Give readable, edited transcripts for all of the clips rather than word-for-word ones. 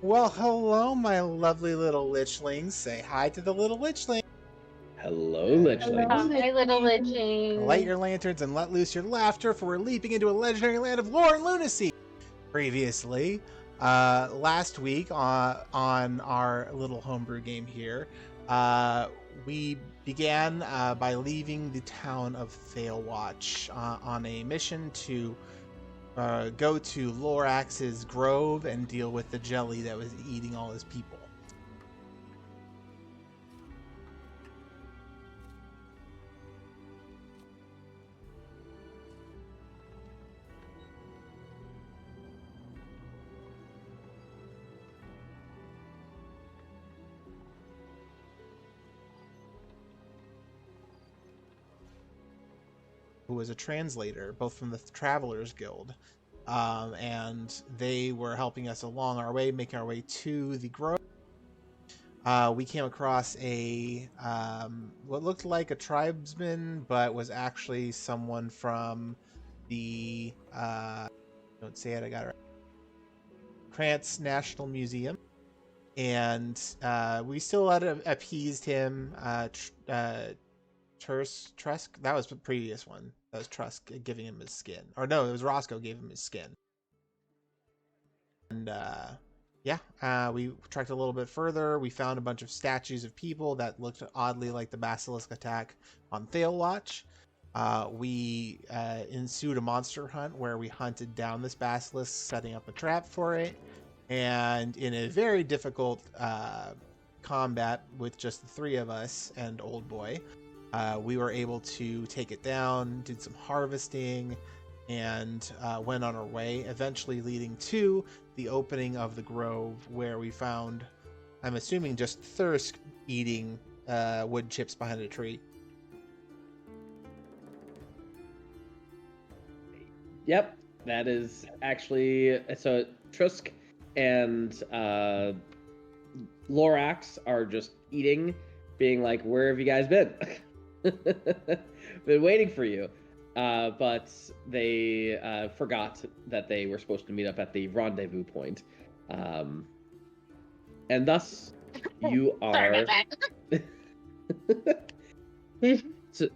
Well, hello, my lovely little lichlings. Say hi to the little lichling. Hello, Hello. Lichlings. Hi, little liching. Light your lanterns and let loose your laughter, for we're leaping into a legendary land of lore and lunacy. Previously, last week on our little homebrew game here, we began by leaving the town of Thalewatch on a mission to go to Lorax's grove and deal with the jelly that was eating all his people. Who was a translator, both from the Travelers Guild, and they were helping us along our way, making our way to the grove. We came across a what looked like a tribesman, but was actually someone from the don't say it, I got it right, Krantz National Museum, and we still had appeased him. Trusk, that was the previous one. That was Trusk giving him his skin. Or no, it was Roscoe gave him his skin. And we trekked a little bit further. We found a bunch of statues of people that looked oddly like the basilisk attack on Thalewatch. We ensued a monster hunt where we hunted down this basilisk, setting up a trap for it. And in a very difficult combat with just the three of us and Old Boy, we were able to take it down, did some harvesting, and went on our way, eventually leading to the opening of the grove, where we found, I'm assuming, just Thirsk eating wood chips behind a tree. Yep, that is actually... So Trusk and Lorax are just eating, being like, where have you guys been? Been waiting for you. But they forgot that they were supposed to meet up at the rendezvous point. And thus, you are... Sorry about that. So,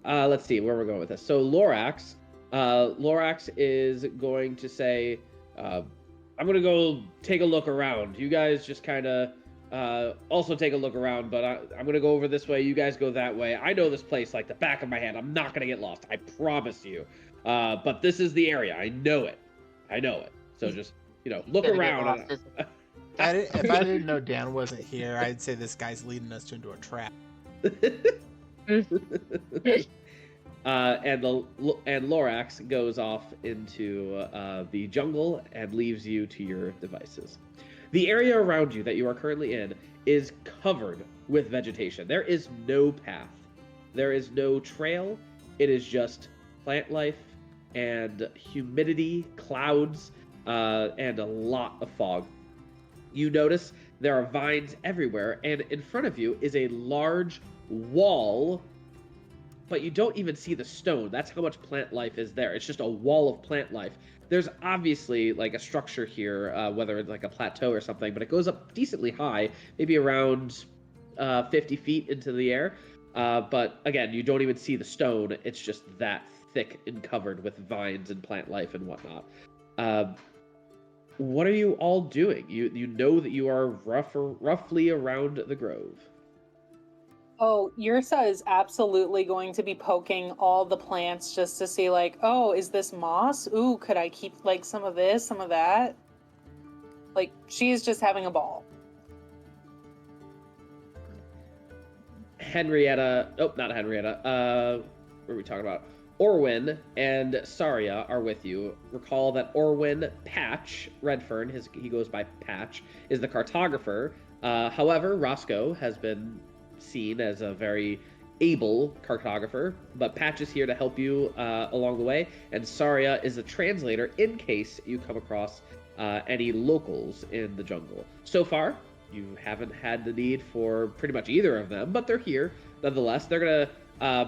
let's see where we're going with this. So Lorax is going to say, I'm going to go take a look around. You guys just kind of also take a look around, but I'm going to go over this way. You guys go that way. I know this place like the back of my hand. I'm not going to get lost. I promise you. But this is the area. I know it. So just, look around. If I didn't know Dan wasn't here, I'd say this guy's leading us into a trap. And Lorax goes off into the jungle and leaves you to your devices. The area around you that you are currently in is covered with vegetation. There is no path. There is no trail. It is just plant life and humidity, clouds, and a lot of fog. You notice there are vines everywhere, and in front of you is a large wall, but you don't even see the stone. That's how much plant life is there. It's just a wall of plant life. There's obviously like a structure here, whether it's like a plateau or something, but it goes up decently high, maybe around 50 feet into the air. But again, you don't even see the stone. It's just that thick and covered with vines and plant life and whatnot. What are you all doing? You know that you are roughly around the grove. Oh, Yersa is absolutely going to be poking all the plants just to see, like, oh, is this moss? Ooh, could I keep, like, some of this, some of that? Like, she's just having a ball. Not Henrietta. What are we talking about? Orwin and Saria are with you. Recall that Orwin Patch, Redfern, he goes by Patch, is the cartographer. However, Roscoe has been seen as a very able cartographer, but Patch is here to help you along the way, and Saria is a translator in case you come across any locals in the jungle. So far, you haven't had the need for pretty much either of them, but they're here nonetheless. They're gonna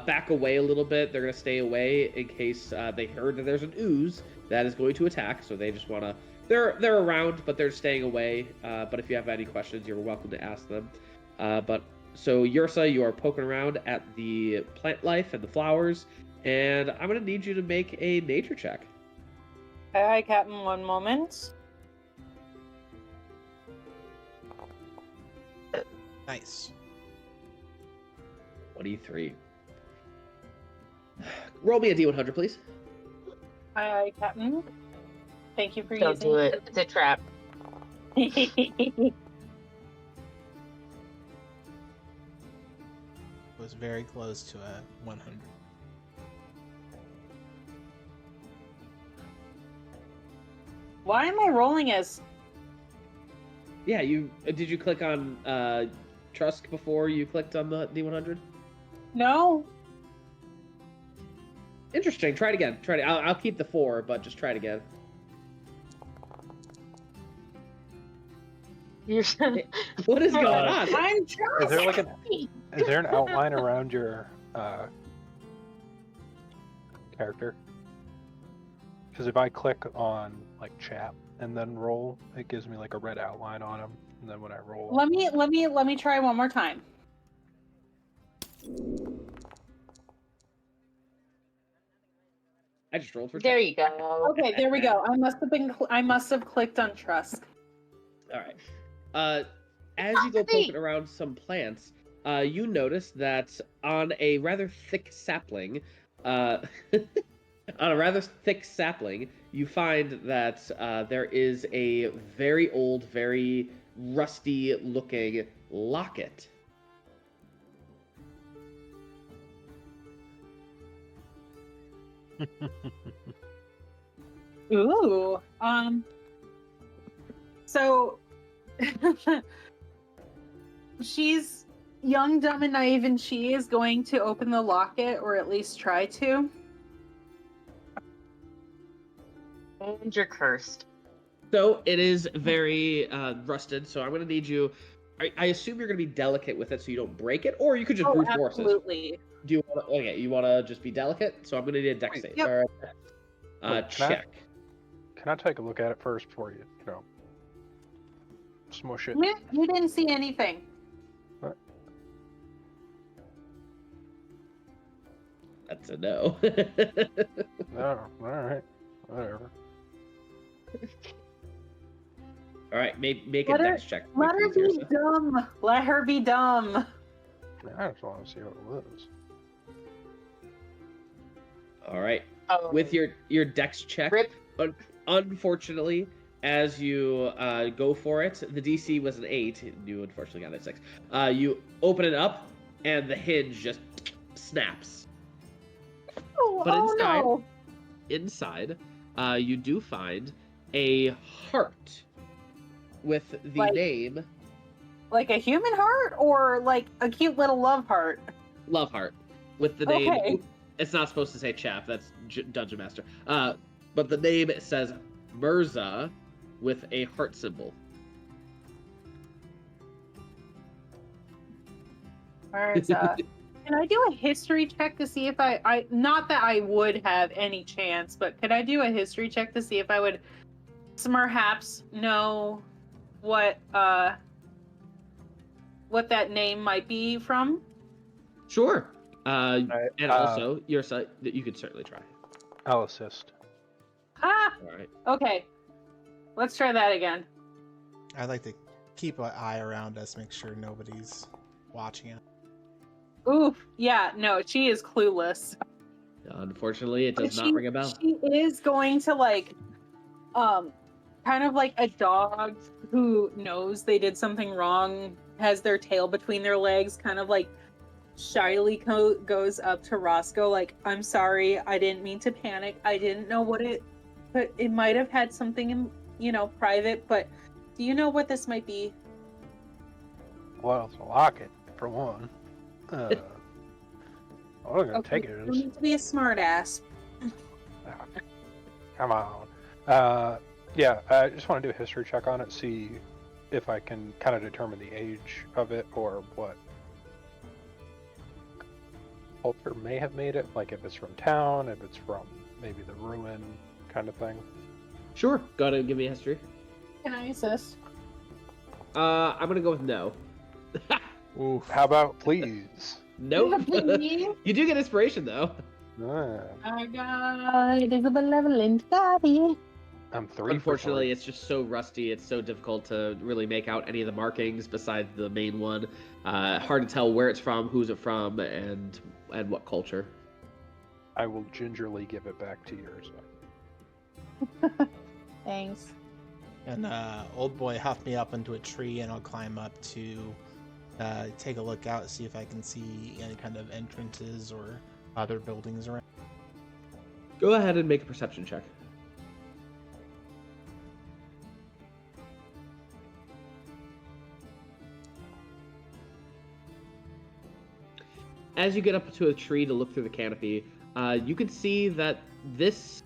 back away a little bit. They're gonna stay away in case they heard that there's an ooze that is going to attack, so they just want to They're around, but they're staying away. But if you have any questions, you're welcome to ask them. So Yersa, you are poking around at the plant life and the flowers, and I'm gonna need you to make a nature check. Hi, Captain. One moment. Nice. 23. Roll me a D100, please. Hi, Captain. Thank you for Don't using do it. It's a trap. It was very close to a 100. Why am I rolling as? Yeah, did you click on Trusk before you clicked on the D100? No. Interesting. Try it again. I'll keep the 4, but just try it again. What is going on? I'm Is there like is there an outline around your character? Because if I click on like Chap and then roll, it gives me like a red outline on him, and then when I roll, Let me try one more time. I just rolled for There Chap. you go. Okay, there we go. I must have clicked on Trusk. All right. As you go poking around some plants, you notice that on a rather thick sapling, you find that there is a very old, very rusty-looking locket. Ooh. So she's young, dumb, and naive, and she is going to open the locket, or at least try to. And you're cursed. So it is very rusted, so I'm going to need you... I assume you're going to be delicate with it so you don't break it, or you could just brute force it. Absolutely. Do you want to... Okay, you want to just be delicate? So I'm going to need a dex save. Yep. All right. Wait, Check. can I take a look at it first before you smush it? You didn't see anything. That's a no. No, all right, whatever. All right, make a Let her- dex check. Let her please, be Yersa. dumb. Let her be dumb. I just want to see what it was. All right. Oh, With your dex check, rip. unfortunately, as you go for it, the DC was an 8. You unfortunately got a 6. You open it up, and the hinge just snaps. But inside, you do find a heart with the Like- name Like a human heart, or like a cute little love heart? Love Heart with the name. Okay. It's not supposed to say Chap. That's Dungeon Master. But the name says Mirza with a heart symbol. Where's Can I do a history check to see if I not that I would have any chance, but could I do a history check to see if I would perhaps know what that name might be from? Sure. Right, And also, Yersa, you could certainly try. I'll assist. Ah, All right. okay. Let's try that again. I'd like to keep an eye around us, make sure nobody's watching it. Oof, yeah, no, she is clueless. Unfortunately, it does But not ring a bell. She is going to kind of like a dog who knows they did something wrong, has their tail between their legs, kind of like shyly goes up to Roscoe, like, I'm sorry, I didn't mean to panic. I didn't know what but it might have had something in, private, but do you know what this might be? Well, it's a locket, for one. I'm gonna take it You as... don't need to be a smartass. Come on. Yeah, I just want to do a history check on it, see if I can kind of determine the age of it or what culture may have made it, like if it's from town, if it's from maybe the ruin kind of thing. Sure. Go ahead and give me a history. Can I assist? I'm gonna go with no. Oof. How about please? Nope. Please. You do get inspiration though. I got it is a benevolent body. I'm 3 Unfortunately, for it's just so rusty. It's so difficult to really make out any of the markings besides the main one. Hard to tell where it's from, who's it from, and what culture. I will gingerly give it back to yours. Thanks. And old boy huffed me up into a tree, and I'll climb up to take a look out, see if I can see any kind of entrances or other buildings around. Go ahead and make a perception check. As you get up to a tree to look through the canopy, you can see that this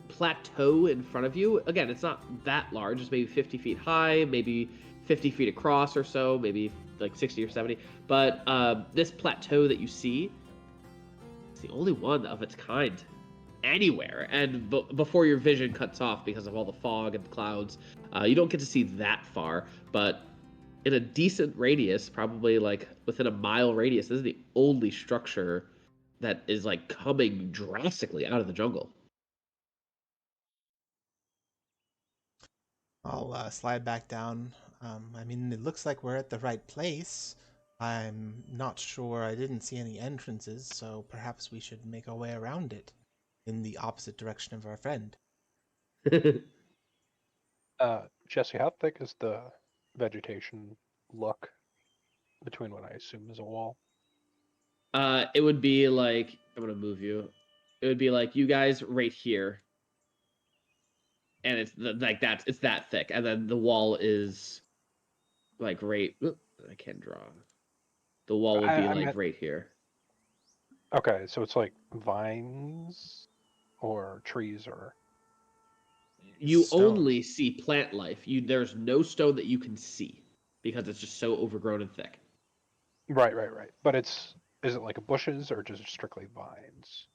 plateau in front of you, again, it's not that large. It's maybe 50 feet high, maybe 50 feet across or so, maybe like 60 or 70. But this plateau that you see is the only one of its kind anywhere. And before your vision cuts off because of all the fog and the clouds, you don't get to see that far. But in a decent radius, probably like within a mile radius, this is the only structure that is like coming drastically out of the jungle. I'll slide back down. I mean, it looks like we're at the right place. I'm not sure. I didn't see any entrances, so perhaps we should make our way around it in the opposite direction of our friend. Jesse, how thick is the vegetation look between what I assume is a wall? It would be like, I'm gonna move you. It would be like you guys right here, and it's like it's that thick, and then the wall is like right. I can't draw. The wall would be I like meant, right here. okay, so it's like vines or trees or You Stones. only see plant life. There's no stone that you can see because it's just so overgrown and thick. right. But is it like bushes or just strictly vines?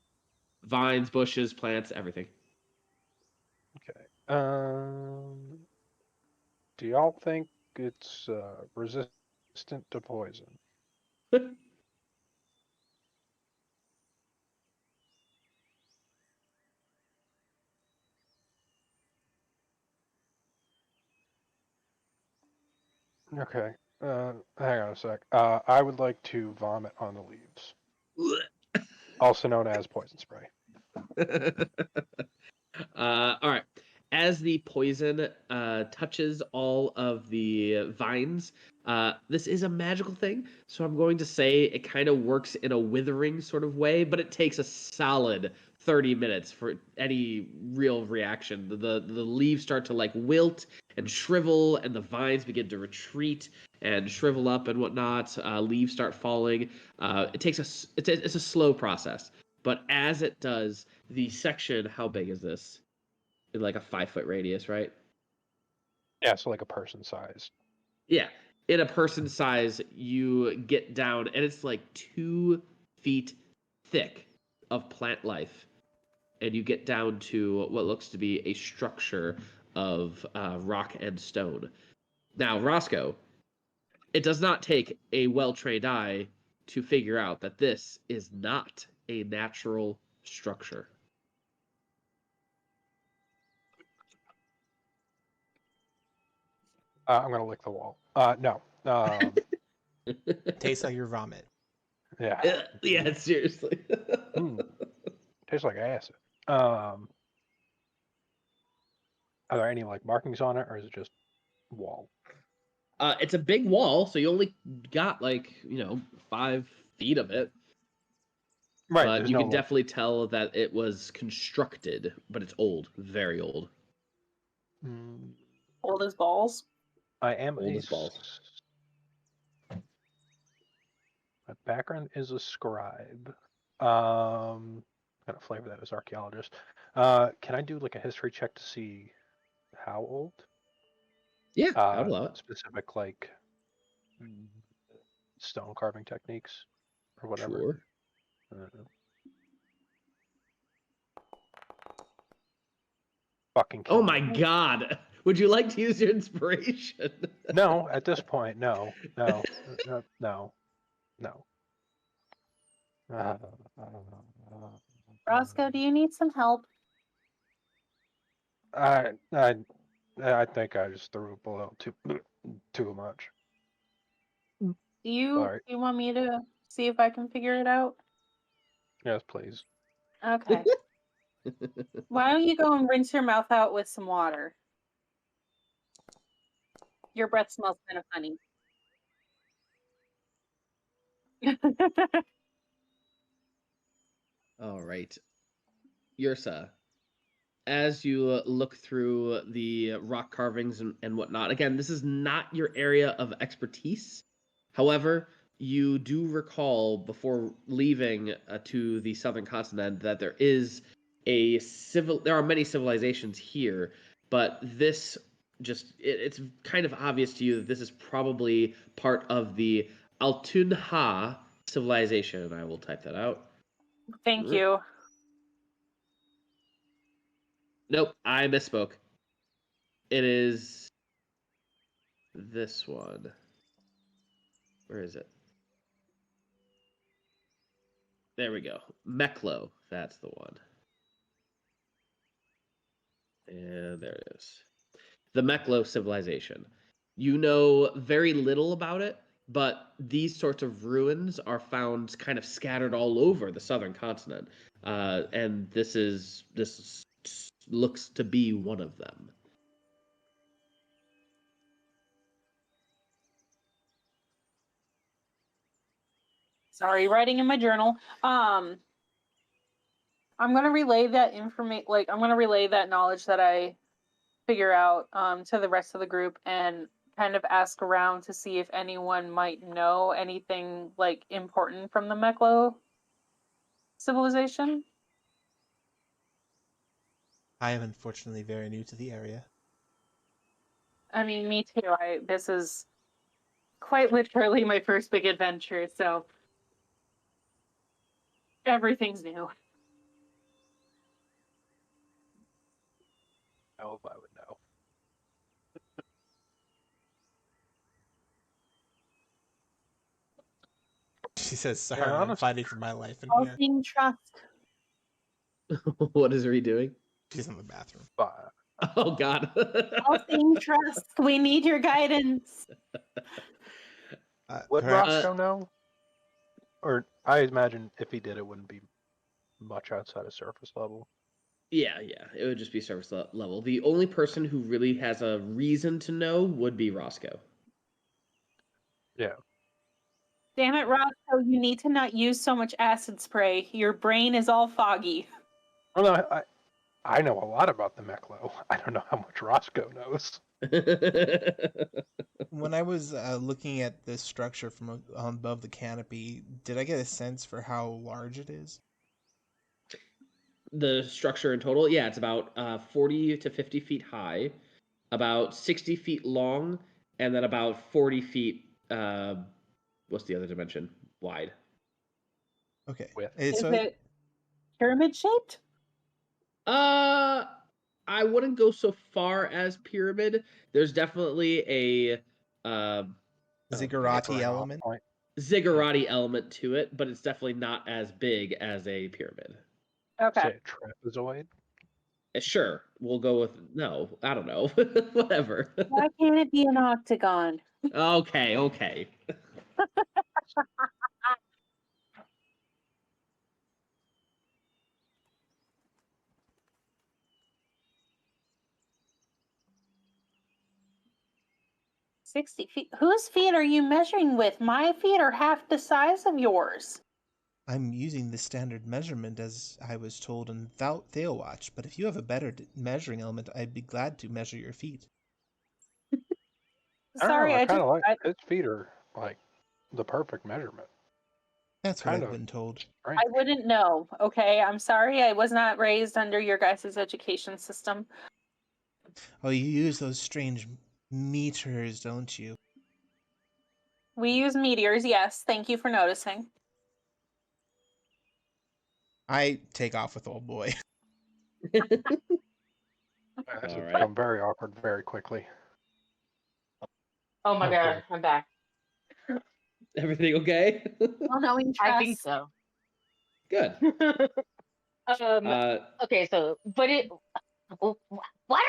Vines, bushes, plants, everything. Okay. Do y'all think it's resistant to poison? Okay. Hang on a sec. I would like to vomit on the leaves, also known as poison spray. All right. As the poison touches all of the vines, this is a magical thing, so I'm going to say it kind of works in a withering sort of way, but it takes a solid 30 minutes for any real reaction. The leaves start to like wilt and shrivel, and the vines begin to retreat and shrivel up and whatnot. Leaves start falling. It's a slow process, but as it does, the section. How big is this? In like a 5 foot radius, right? Yeah, so like a person size. Yeah. In a person size, you get down, and it's like 2 feet thick of plant life. And you get down to what looks to be a structure of rock and stone. Now, Roscoe, it does not take a well trained eye to figure out that this is not a natural structure. I'm gonna lick the wall. No. Tastes like your vomit. Yeah. Yeah, seriously. Tastes like acid. Are there any like markings on it, or is it just wall? It's a big wall, so you only got like 5 feet of it. Right. But There's you no can like. definitely tell that it was constructed, but it's old, very old. Mm, Old as balls. I am Old as balls. My background is a scribe. Kind of flavor that as archaeologist. Can I do like a history check to see how old? Yeah, I'd allow it. Specific like mm, stone carving techniques or whatever. Sure. I don't know. fucking kill Oh my me. god! Would you like to use your inspiration? No, at this point, no. Uh, Roscoe, do you need some help? I think I just threw up a little too much. Do you Sorry. want me to see if I can figure it out? Yes, please. Okay. Why don't you go and rinse your mouth out with some water? Your breath smells kind of funny. All right, Yersa. As you look through the rock carvings and whatnot, again, this is not your area of expertise. However, you do recall before leaving to the southern continent that there are many civilizations here, but this it's kind of obvious to you that this is probably part of the Altunha civilization. And I will type that out. Thank you. Nope, I misspoke. It is this one. Where is it? There we go. Meklo. That's the one. And there it is. The Meklo civilization. You know very little about it, but these sorts of ruins are found kind of scattered all over the southern continent. And this looks to be one of them. Sorry, writing in my journal. I'm gonna relay that information. Like, I'm gonna relay that knowledge that I figure out to the rest of the group and kind of ask around to see if anyone might know anything like important from the Meklo civilization. I am unfortunately very new to the area. I mean, me too. This is quite literally my first big adventure, so everything's new. I hope I would know. She says, "Sorry, Yeah, I'm honest- fighting for my life in All here." being Trusk. What is he doing? She's in the bathroom. Oh God. All being Trusk. We need your guidance. Would Perhaps Roscoe know? Or I imagine if he did, it wouldn't be much outside of surface level. Yeah, it would just be surface level. The only person who really has a reason to know would be Roscoe. Yeah. Damn it, Roscoe, you need to not use so much acid spray. Your brain is all foggy. Well, no, I know a lot about the Meklo. I don't know how much Roscoe knows. when I was looking at this structure from above the canopy, did I get a sense for how large it is? The structure in total, yeah, it's about 40 to 50 feet high, about 60 feet long, and then about 40 feet, what's the other dimension? Wide. Okay. Width. Is So it pyramid shaped? I wouldn't go so far as pyramid. There's definitely a zigguratty Right off element. point. zigguratty element to it, but it's definitely not as big as a pyramid. Okay. Say a trapezoid. Sure, we'll go with no. I don't know. Whatever. Why can't it be an octagon? Okay. 60 feet. Whose feet are you measuring with? My feet are half the size of yours. I'm using the standard measurement as I was told in Theowatch, but if you have a better measuring element, I'd be glad to measure your feet. Sorry, I kind of like his feet are like the perfect measurement. That's what Kind I've of been told. strange. I wouldn't know. Okay, I'm sorry. I was not raised under your guys' education system. Oh, you use those strange meters, don't you? We use meteors, yes. Thank you for noticing. I take off with old boy. This All has right. become very awkward very quickly. Oh my Okay. god, I'm back. Everything okay? Well, knowing I think trust. so. Good. Uh, Okay, so but it what what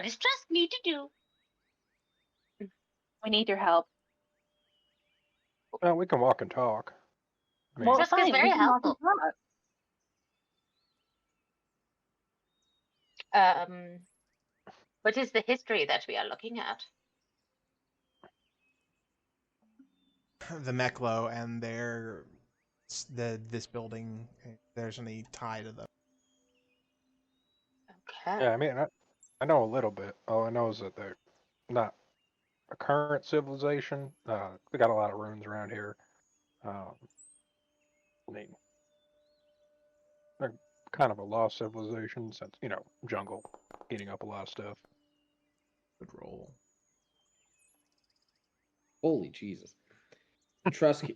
does Trust need to do? We need your help. Well, we can walk and talk. I mean, Well, Trust is fine. very We can walk and helpful. talk. What is the history that we are looking at? The Meklo and this building. There's any tie to them. Okay. yeah, I mean, I know a little bit. All I know is that they're not a current civilization. They got a lot of ruins around here. I mean, they're kind of a lost civilization since, jungle eating up a lot of stuff. Good roll. holy Jesus. Trusk,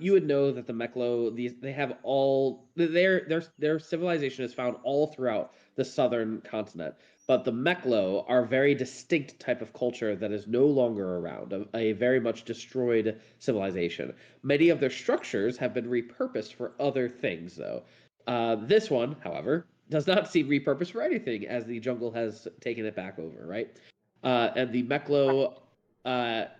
you would know that the Meklo, they have all their civilization is found all throughout the southern continent, but the Meklo are a very distinct type of culture that is no longer around, a very much destroyed civilization. Many of their structures have been repurposed for other things, though. This one, however, does not seem repurposed for anything, as the jungle has taken it back over, right? And the Meklo,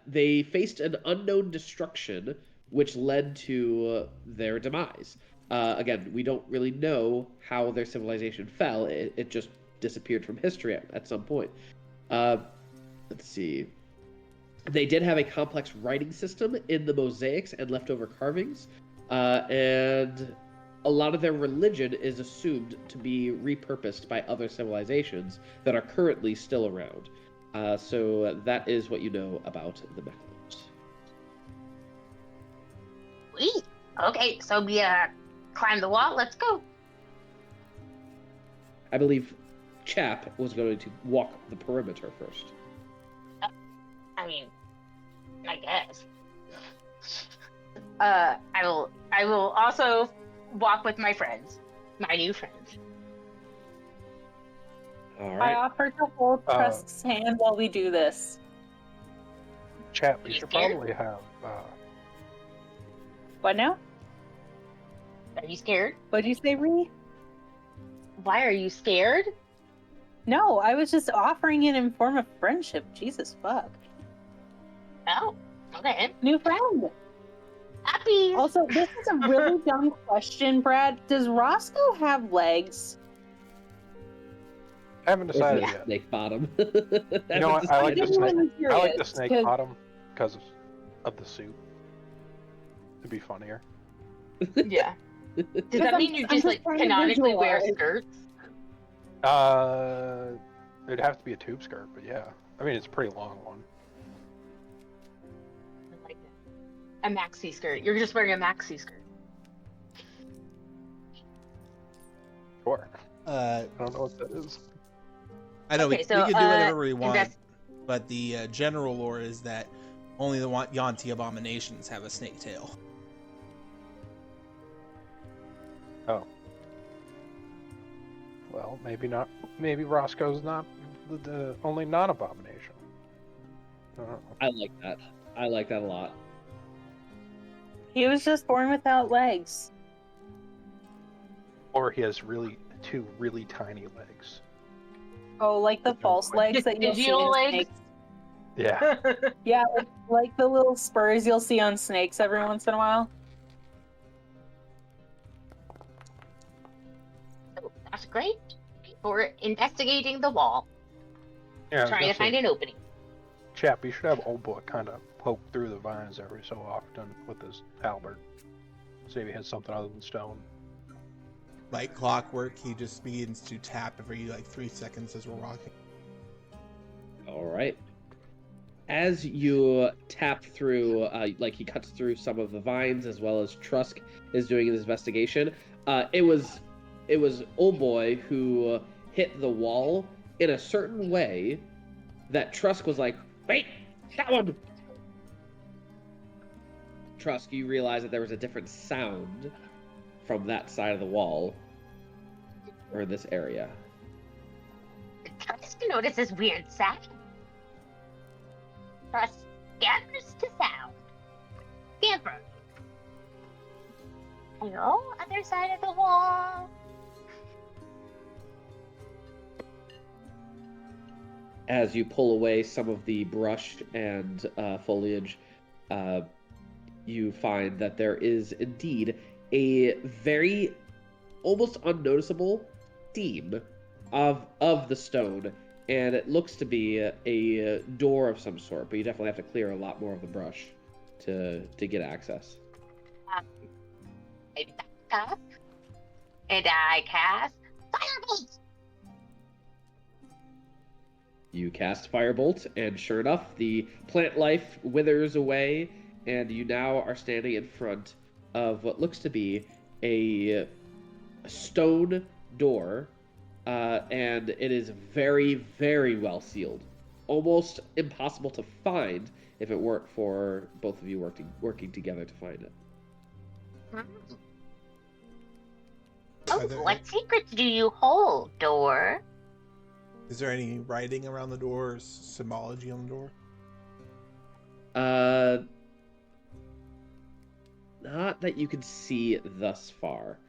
they faced an unknown destruction which led to their demise. Again, we don't really know how their civilization fell. It just disappeared from history at some point. Let's see. They did have a complex writing system in the mosaics and leftover carvings, and a lot of their religion is assumed to be repurposed by other civilizations that are currently still around. So that is what you know about the Meklos. Sweet. Okay, so we climb the wall. Let's go. I believe Chap was going to walk the perimeter first. I mean, I guess. I will also walk with my friends, my new friends. All I right. offer to hold Trusk's hand while we do this. Chap, You you should scared? probably have. What now? Are you scared? What'd you say, Ree? Why are you scared? No, I was just offering it in form of friendship. Jesus fuck. Oh, okay. New friend. Happy. Also, this is a really dumb question, Brad. Does Roscoe have legs? I haven't decided Yeah. yet. Snake bottom. You know what? I like the snake. Genuinely I like the curious, snake 'cause- bottom because of the suit. It'd be funnier. Yeah. Does Because that I'm mean you just just trying to canonically wear visualize. skirts? It'd have to be a tube skirt, but yeah. I mean, it's a pretty long one. Like a maxi skirt. You're just wearing a maxi skirt. Sure. Uh, I don't know what that is. I know Okay, we so, can do whatever we want, invest- but the general lore is that only the Yuan-Ti abominations have a snake tail. Oh. Well, maybe not. Maybe Roscoe's not the only non-abomination. I don't know. I like that. I like that a lot. He was just born without legs. Or he has two really tiny legs. Oh, like the With no false point. legs that you'll see Digital in legs? snakes. Yeah. Yeah, like the little spurs you'll see on snakes every once in a while. So that's great for investigating the wall, Yeah. I was trying to gonna find say, an opening. Chap, you should have old boy kind of poke through the vines every so often with his halberd. See if he has something other than stone. Like clockwork, he just begins to tap every 3 seconds as we're walking. All right. As you tap through, he cuts through some of the vines, as well as Trusk is doing his investigation. It was Old Boy who hit the wall in a certain way that Trusk was like, "Wait, that one!" Trusk, you realize that there was a different sound from that side of the wall, or this area. notice this weird sound. Trusk scampers to sound. Scamper. Hello, other side of the wall. As you pull away some of the brush and foliage, you find that there is indeed a very almost unnoticeable theme of the stone, and it looks to be a door of some sort, but you definitely have to clear a lot more of the brush to get access. I back up, and I cast Firebolt. You cast Firebolt, and sure enough, the plant life withers away, and you now are standing in front of what looks to be a stone door, and it is very, very well sealed. Almost impossible to find if it weren't for both of you working together to find it. Oh, what secrets do you hold, door? Is there any writing around the door or symbology on the door? Not that you can see thus far.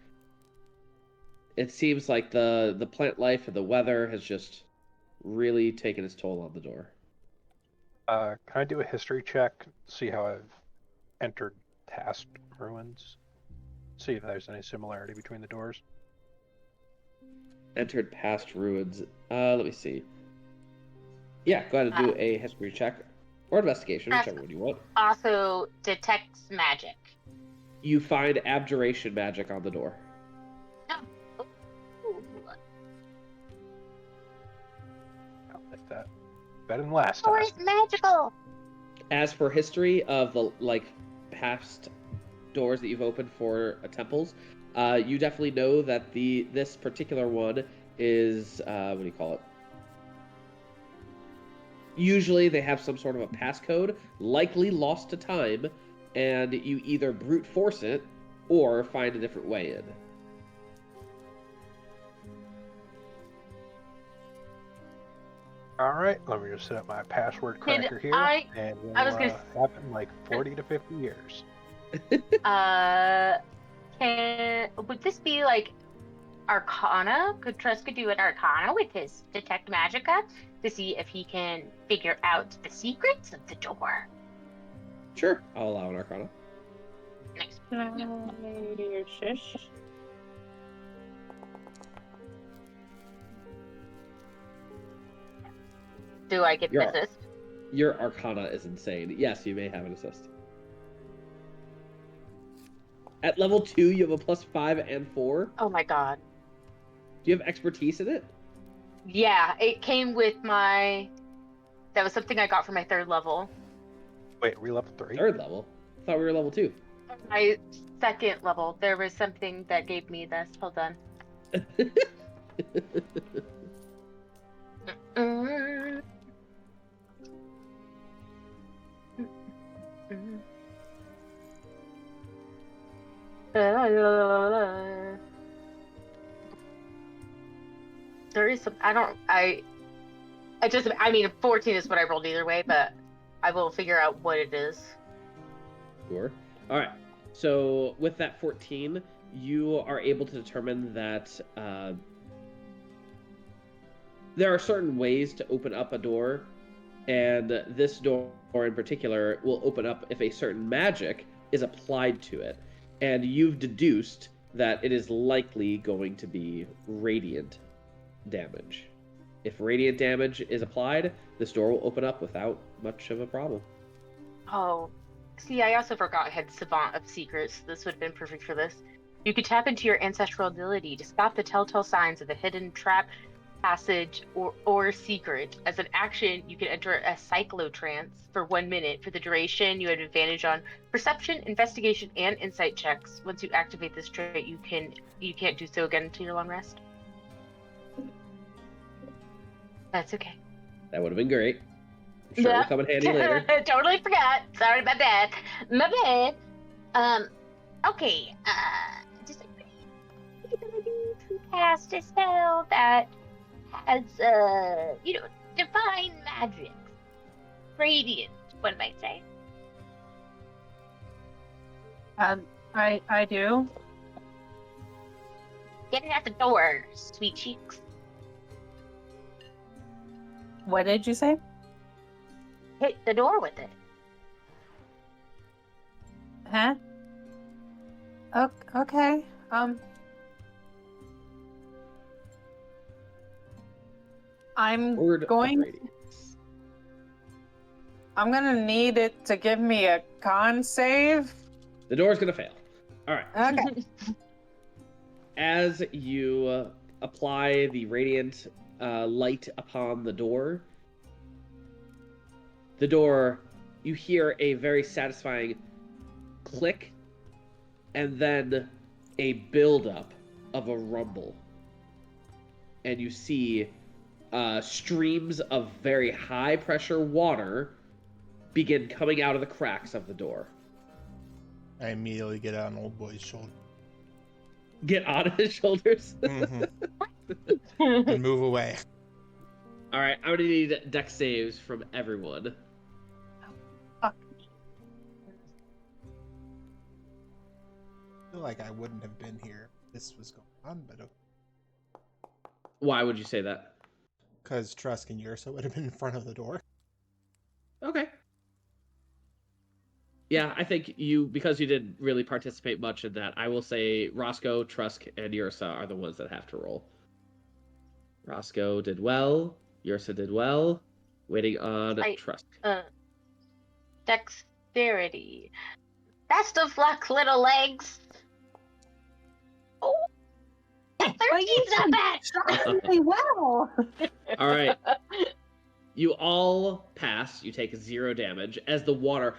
It seems like the plant life and the weather has just really taken its toll on the door. Can I do a history check? See how I've entered past ruins? See if there's any similarity between the doors. Entered past ruins. Let me see. Yeah, go ahead and do a history check. Or investigation, whichever one you want. Also detects magic. You find abjuration magic on the door. Ooh. I'll take that. Better than last Door time. is magical. As for history of the past doors that you've opened for temples, you definitely know that this particular one is what do you call it? Usually they have some sort of a passcode, likely lost to time, and you either brute force it or find a different way in. All right, let me just set up my password cracker here, and we'll I was gonna happen in like 40 to 50 years. Would this be like Arcana? Could Trusk do an Arcana with his Detect Magica to see if he can figure out the secrets of the door? Sure, I'll allow an Arcana. Nice. Shush. Do I get You're an assist? Your Arcana is insane. Yes, you may have an assist. At level 2, you have a +5 and 4. Oh my god. Do you have expertise in it? Yeah, it came with my. That was something I got for my 3rd level. Wait, are we level 3? 3rd level? I thought we were level 2. My 2nd level, there was something that gave me this. Hold on. There is some. I mean, 14 is what I rolled either way, but I will figure out what it is. Sure. All right. So with that 14, you are able to determine that there are certain ways to open up a door, and this door in particular will open up if a certain magic is applied to it. And you've deduced that it is likely going to be radiant damage. If radiant damage is applied, this door will open up without much of a problem. Oh, see, I also forgot I had Savant of Secrets. This would have been perfect for this. You could tap into your ancestral ability to spot the telltale signs of a hidden trap, passage, or secret. As an action, you can enter a cyclotrance for 1 minute. For the duration, you have advantage on perception, investigation, and insight checks. Once you activate this trait, you can't do so again until your long rest. That's okay. That would have been great. I'm sure it'll come in handy later. Totally forgot. Sorry about that. My bad. Okay. Just ability to cast a spell that has, divine magic. Radiant, one might say. I do. Get it at the door, sweet cheeks. What did you say? Hit the door with it. Huh? Okay. I'm Word of going. radiance. I'm gonna need it to give me a con save. The door's gonna fail. All right. Okay. As you apply the radiant light upon the door, you hear a very satisfying click, and then a buildup of a rumble. And you see streams of very high pressure water begin coming out of the cracks of the door. I immediately get on Old Boy's shoulder. Get on his shoulders. And move away. All right, I'm gonna need dex saves from everyone. Fuck. I feel like I wouldn't have been here if this was going on, but Why would you say that? because Trusk and Yersa would have been in front of the door. Okay. Yeah, I think because you didn't really participate much in that, I will say Roscoe, Trusk, and Yersa are the ones that have to roll. Roscoe did well. Yersa did well. Waiting on Trusk. Dexterity. Best of luck, little legs. Oh, that 13's not bad. Shockingly well. All right. You all pass. You take 0 damage as the water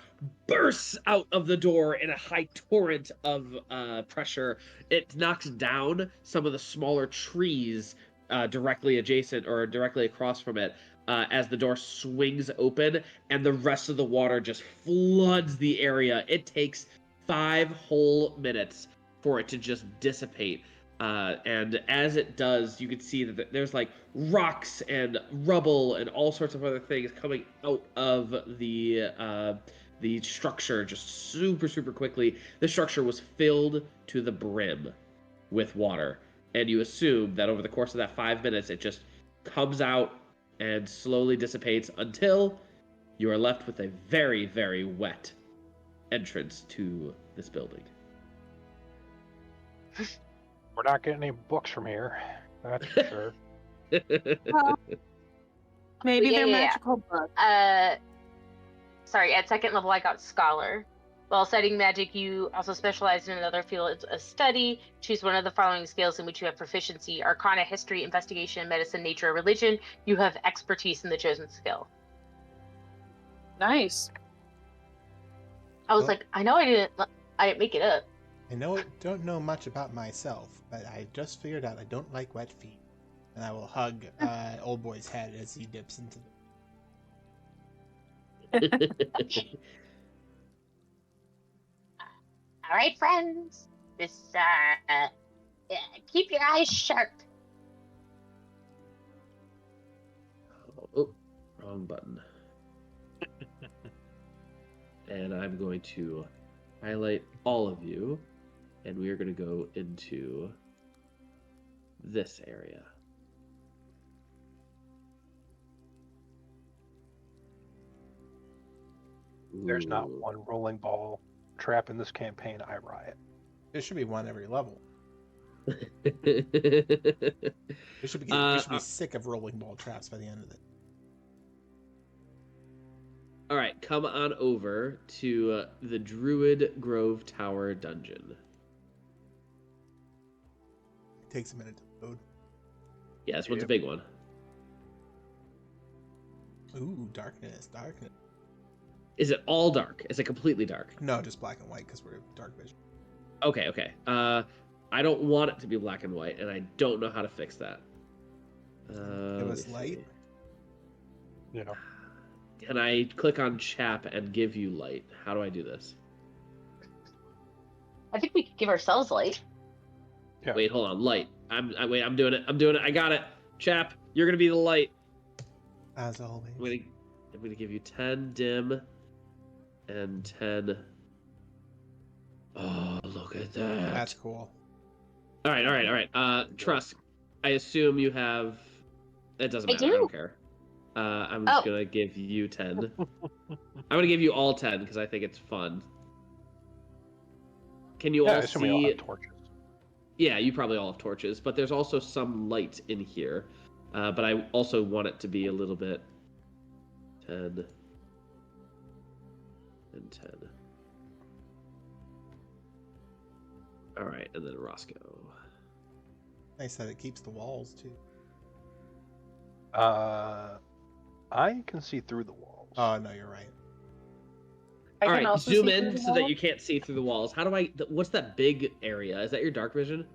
bursts out of the door in a high torrent of pressure. It knocks down some of the smaller trees directly adjacent or directly across from it as the door swings open, and the rest of the water just floods the area. It takes 5 whole minutes for it to just dissipate. And as it does, you can see that there's like rocks and rubble and all sorts of other things coming out of the structure just super, super quickly. The structure was filled to the brim with water, and you assume that over the course of that 5 minutes, it just comes out and slowly dissipates until you are left with a very, very wet entrance to this building. We're not getting any books from here. That's for sure. Well, maybe Yeah, they're yeah, yeah. magical books. Sorry, at second level I got Scholar. While studying magic, you also specialize in another field of study. Choose one of the following skills in which you have proficiency: Arcana, History, Investigation, Medicine, Nature, or Religion. You have expertise in the chosen skill. Nice. I was Well- like, I know I didn't make it up. I don't know much about myself, but I just figured out I don't like wet feet. And I will hug Old Boy's head as he dips into All right, friends. Just keep your eyes sharp. Oh, wrong button. And I'm going to highlight all of you, and we are going to go into this area. There's not Ooh. one rolling ball trap in this campaign. I riot. There should be one every level. We should be sick of rolling ball traps by the end of it. All right, come on over to the Druid Grove Tower dungeon. It takes a minute to load. Yeah, this one's a Yep. big one. Ooh, darkness. Is it all dark? Is it completely dark? No, just black and white because we're dark vision. Okay. I don't want it to be black and white, and I don't know how to fix that. Give us let me light. see. You know, Can I click on Chap and give you light? How do I do this? I think we could give ourselves light. yeah. Wait, hold on. Light. I'm doing it. I got it. Chap, You're gonna be the light. As always. I'm gonna give you 10 dim and 10. Oh, look at that. That's cool. All right. Trusk, I assume you have. It doesn't I matter. I do. don't care. I'm just Oh. gonna give you 10. I'm gonna give you all 10 because I think it's fun. Can you Yeah, I all assume we all see? have torches. Yeah, you probably all have torches, but there's also some light in here. But I also want it to be a little bit 10 and 10. All right, and then Roscoe. Nice that it keeps the walls too. I can see through the walls. Oh no, you're right. I All can right, also zoom see through in the so that wall. you can't see through the walls. How do I? What's that big area? Is that your dark vision?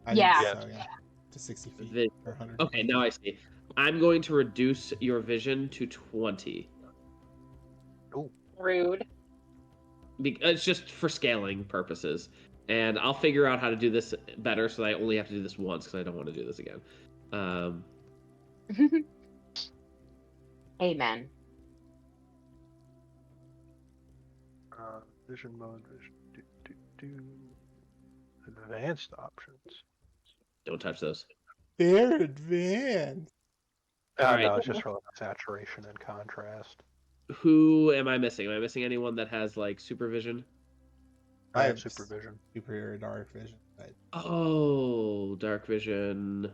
I Yeah. think so, yeah. To 60 feet Vi- or 100. Okay, now I see. I'm going to reduce your vision to 20. Rude. It's just for scaling purposes. And I'll figure out how to do this better so that I only have to do this once because I don't want to do this again. Amen. Vision mode, vision. Advanced options. Don't touch those. They're advanced. All right. No, it's just for like saturation and contrast. Who am I missing? Am I missing anyone that has like supervision? I have have supervision. Superior dark vision. But Oh, dark vision.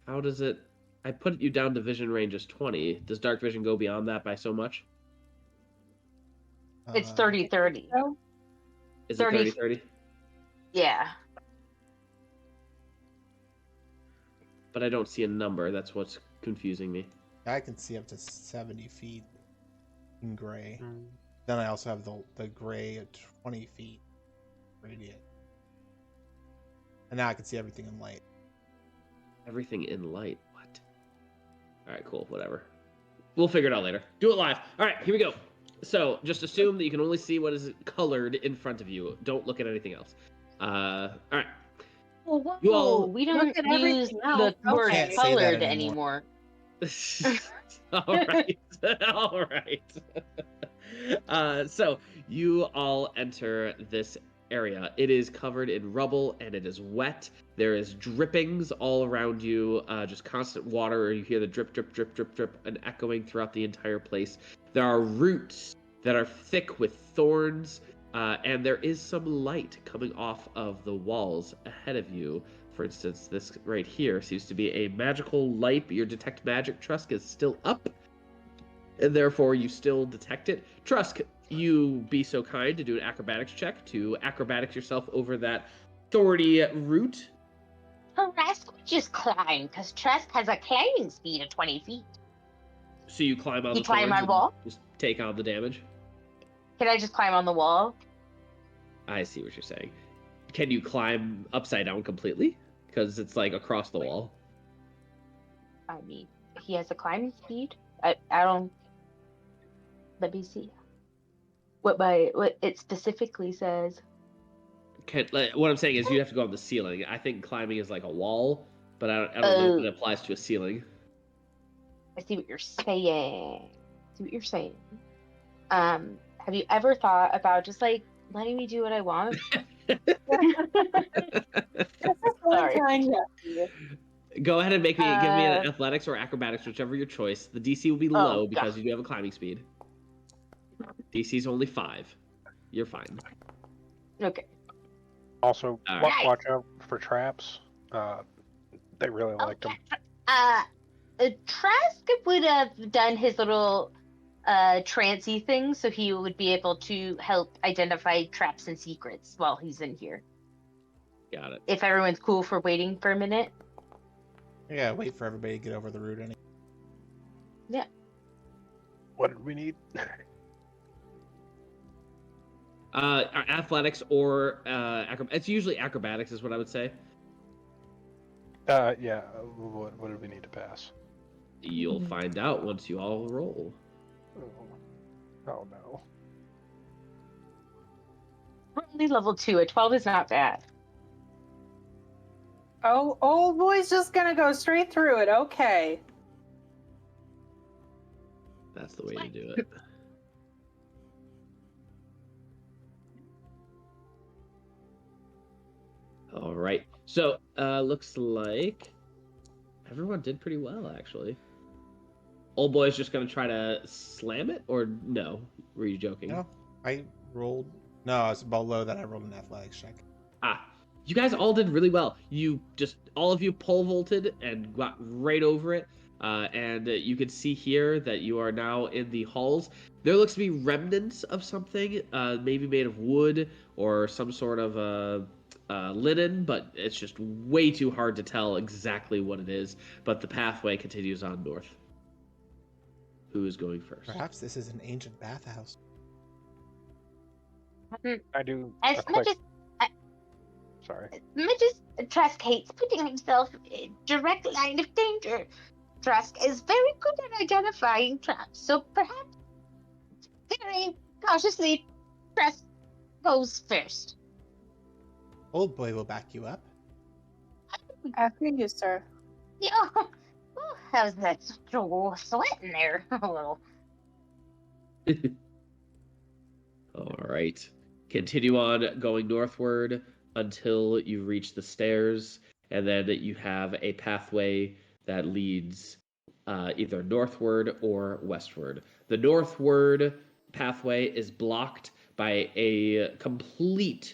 How does it? I put you down to vision range as 20. Does dark vision go beyond that by so much? It's uh, 30-30. Is it 30. 30-30? Yeah. But I don't see a number. That's what's confusing me. I can see up to 70 feet in gray. Mm. Then I also have the gray at 20 feet radiant. And now I can see everything in light. Everything in light. What? All right, cool. Whatever. We'll figure it out later. Do it live. All right, here we go. So just assume that you can only see what is colored in front of you. Don't look at anything else. All right. Well, whoa, You all- we don't Look at use everything the else. word Can't say that colored anymore. anymore. All right. All right. So you all enter this area. It is covered in rubble and it is wet. There is drippings all around you, just constant water. You hear the drip, drip, drip, drip, drip, and echoing throughout the entire place. There are roots that are thick with thorns, and there is some light coming off of the walls ahead of you. For instance, this right here seems to be a magical light, but your detect magic, Trusk, is still up, and therefore you still detect it. Trusk, you be so kind to do an acrobatics check to acrobatics yourself over that thorny root. Trusk would just climb, because Trusk has a climbing speed of 20 feet. So you climb on You the climb thorns on and wall? just take on the damage. Can I just climb on the wall? I see what you're saying. Can you climb upside down completely? Because it's like across the wall. I mean, he has a climbing speed. I don't. Let me see. What it specifically says. What I'm saying is you have to go on the ceiling. I think climbing is like a wall, but I don't know Oh. if it applies to a ceiling. I see what you're saying. Have you ever thought about just like letting me do what I want? Sorry. Go ahead and give me an athletics or acrobatics, whichever your choice. The DC will be low because you do have a climbing speed. DC's only 5. You're fine. Okay. Also, All right. watch out for traps. They really like them. Trask would have done his little trancy thing, so he would be able to help identify traps and secrets while he's in here. Got it. If everyone's cool for waiting for a minute. Yeah, wait for everybody to get over the root anyway. Yeah. What did we need? Athletics or it's usually acrobatics is what I would say. Yeah. What did we need to pass? You'll find out once you all roll. Oh no. We're only level 2. A 12 is not bad. Oh, old boy's just gonna go straight through it. Okay. That's the way to do it. All right. So, looks like everyone did pretty well, actually. Old boy's just gonna try to slam it, or no? Were you joking? No, I rolled. No, it's below that. I rolled an athletics check. Ah, you guys all did really well. All of you pole vaulted and got right over it. And you can see here that you are now in the halls. There looks to be remnants of something, maybe made of wood or some sort of linen, but it's just way too hard to tell exactly what it is. But the pathway continues on north. Who is going first? Perhaps this is an ancient bathhouse. I do As a much quick. as Sorry. much as Trusk hates putting himself in direct line of danger, Trusk is very good at identifying traps, so perhaps very cautiously, Trusk goes first. Old boy will back you up. After you, sir. Yeah, how's that sweat in there a little? All right. Continue on going northward until you reach the stairs, and then you have a pathway that leads either northward or westward. The northward pathway is blocked by a completely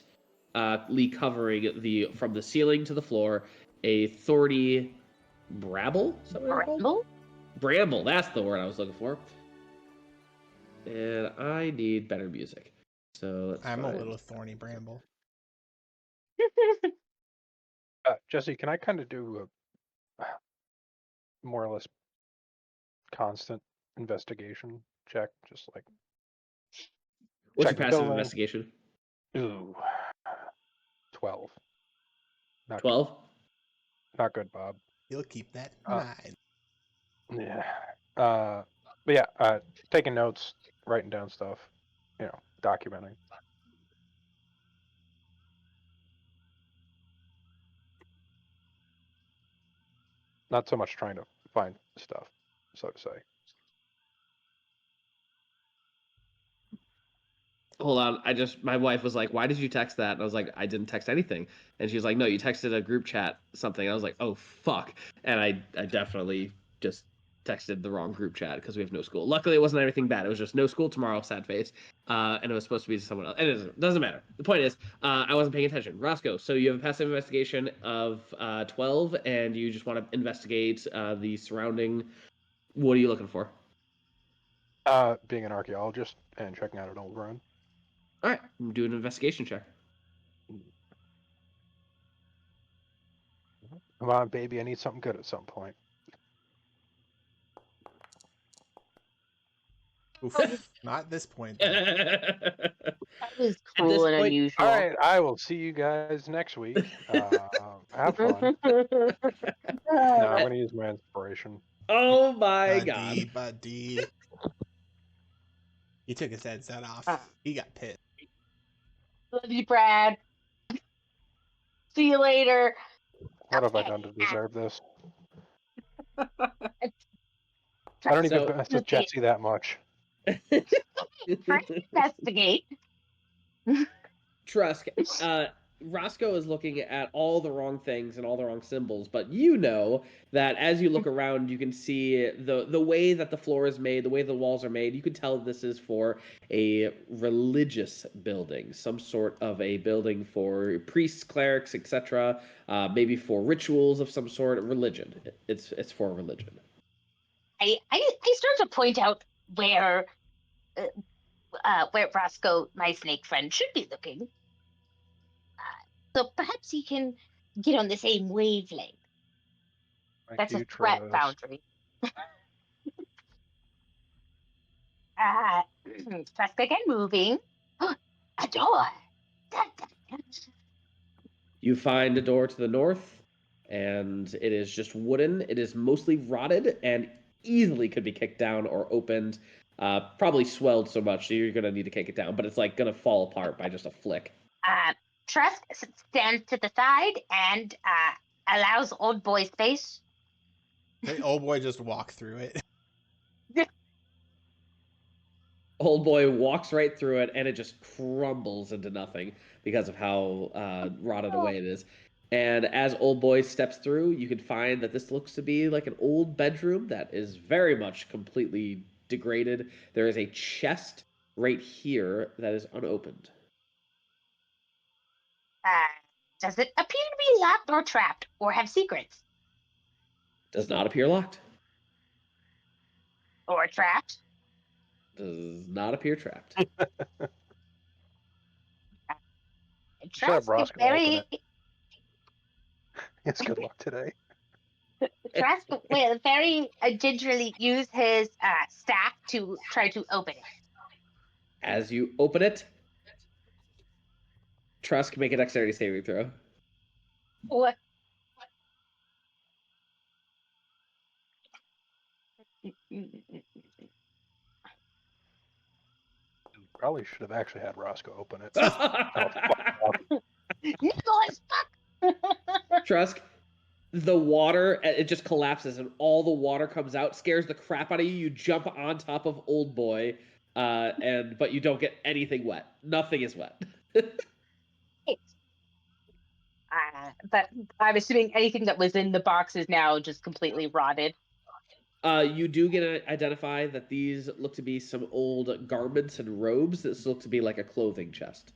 covering from the ceiling to the floor a thorny bramble. Is that what they're called? Bramble? Bramble. That's the word I was looking for. And I need better music. So let's I'm a find- little thorny bramble. Jesse, can I kind of do a more or less constant investigation check? Just like What's check your the passive building. investigation? Ooh, 12. Not 12? not good, Bob. You'll keep that in mind. Yeah. But yeah, taking notes, writing down stuff, documenting. Not so much trying to find stuff, so to say. Hold on. My wife was like, why did you text that? And I was like, I didn't text anything. And she was like, no, you texted a group chat something. I was like, oh, fuck. And I definitely just texted the wrong group chat because we have no school. Luckily, it wasn't anything bad. It was just no school tomorrow, sad face. And it was supposed to be someone else. And it doesn't matter. The point is, I wasn't paying attention. Roscoe, so you have a passive investigation of 12, and you just want to investigate the surrounding. What are you looking for? Being an archaeologist and checking out an old ruin. All right, do an investigation check. Come on, baby, I need something good at some point. Oof, not at this point. Though. That was At cruel this and point- unusual. All right, I will see you guys next week. Have fun. No, I'm going to use my inspiration. Oh my god. Buddy. He took his headset off. He got pissed. Love you, Brad. See you later. What have I done to deserve this? I don't even mess with Jesse that much. Try to investigate. Trusk, Roscoe is looking at all the wrong things and all the wrong symbols, but you know that as you look around, you can see the way that the floor is made, the way the walls are made. You can tell this is for a religious building, some sort of a building for priests, clerics, etc. Maybe for rituals of some sort. Religion. It's for religion. I start to point out where Roscoe, my snake friend, should be looking. So perhaps he can get on the same wavelength. That's a threat boundary. Trusk again moving. A door. You find a door to the north, and it is just wooden. It is mostly rotted and easily could be kicked down or opened. Probably swelled so much, so you're going to need to kick it down, but it's like going to fall apart by just a flick. Trusk stands to the side and allows old boy space. The old boy just walked through it. Old boy walks right through it, and it just crumbles into nothing because of how rotted away it is. And as old boy steps through, you can find that this looks to be like an old bedroom that is very much completely degraded. There is a chest right here that is unopened. Does it appear to be locked or trapped or have secrets? Does not appear locked. Or trapped? Does not appear trapped. Should have Trusk Roscoe open it. It's good luck today. Trusk will very gingerly use his staff to try to open it. As you open it, Trusk, make a dexterity saving throw. What? Probably should have actually had Roscoe open it. Nicholas, fuck! Trusk, the water, it just collapses and all the water comes out, scares the crap out of you. You jump on top of old boy, but you don't get anything wet. Nothing is wet. But I'm assuming anything that was in the box is now just completely rotted. You do get to identify that these look to be some old garments and robes. This look to be like a clothing chest.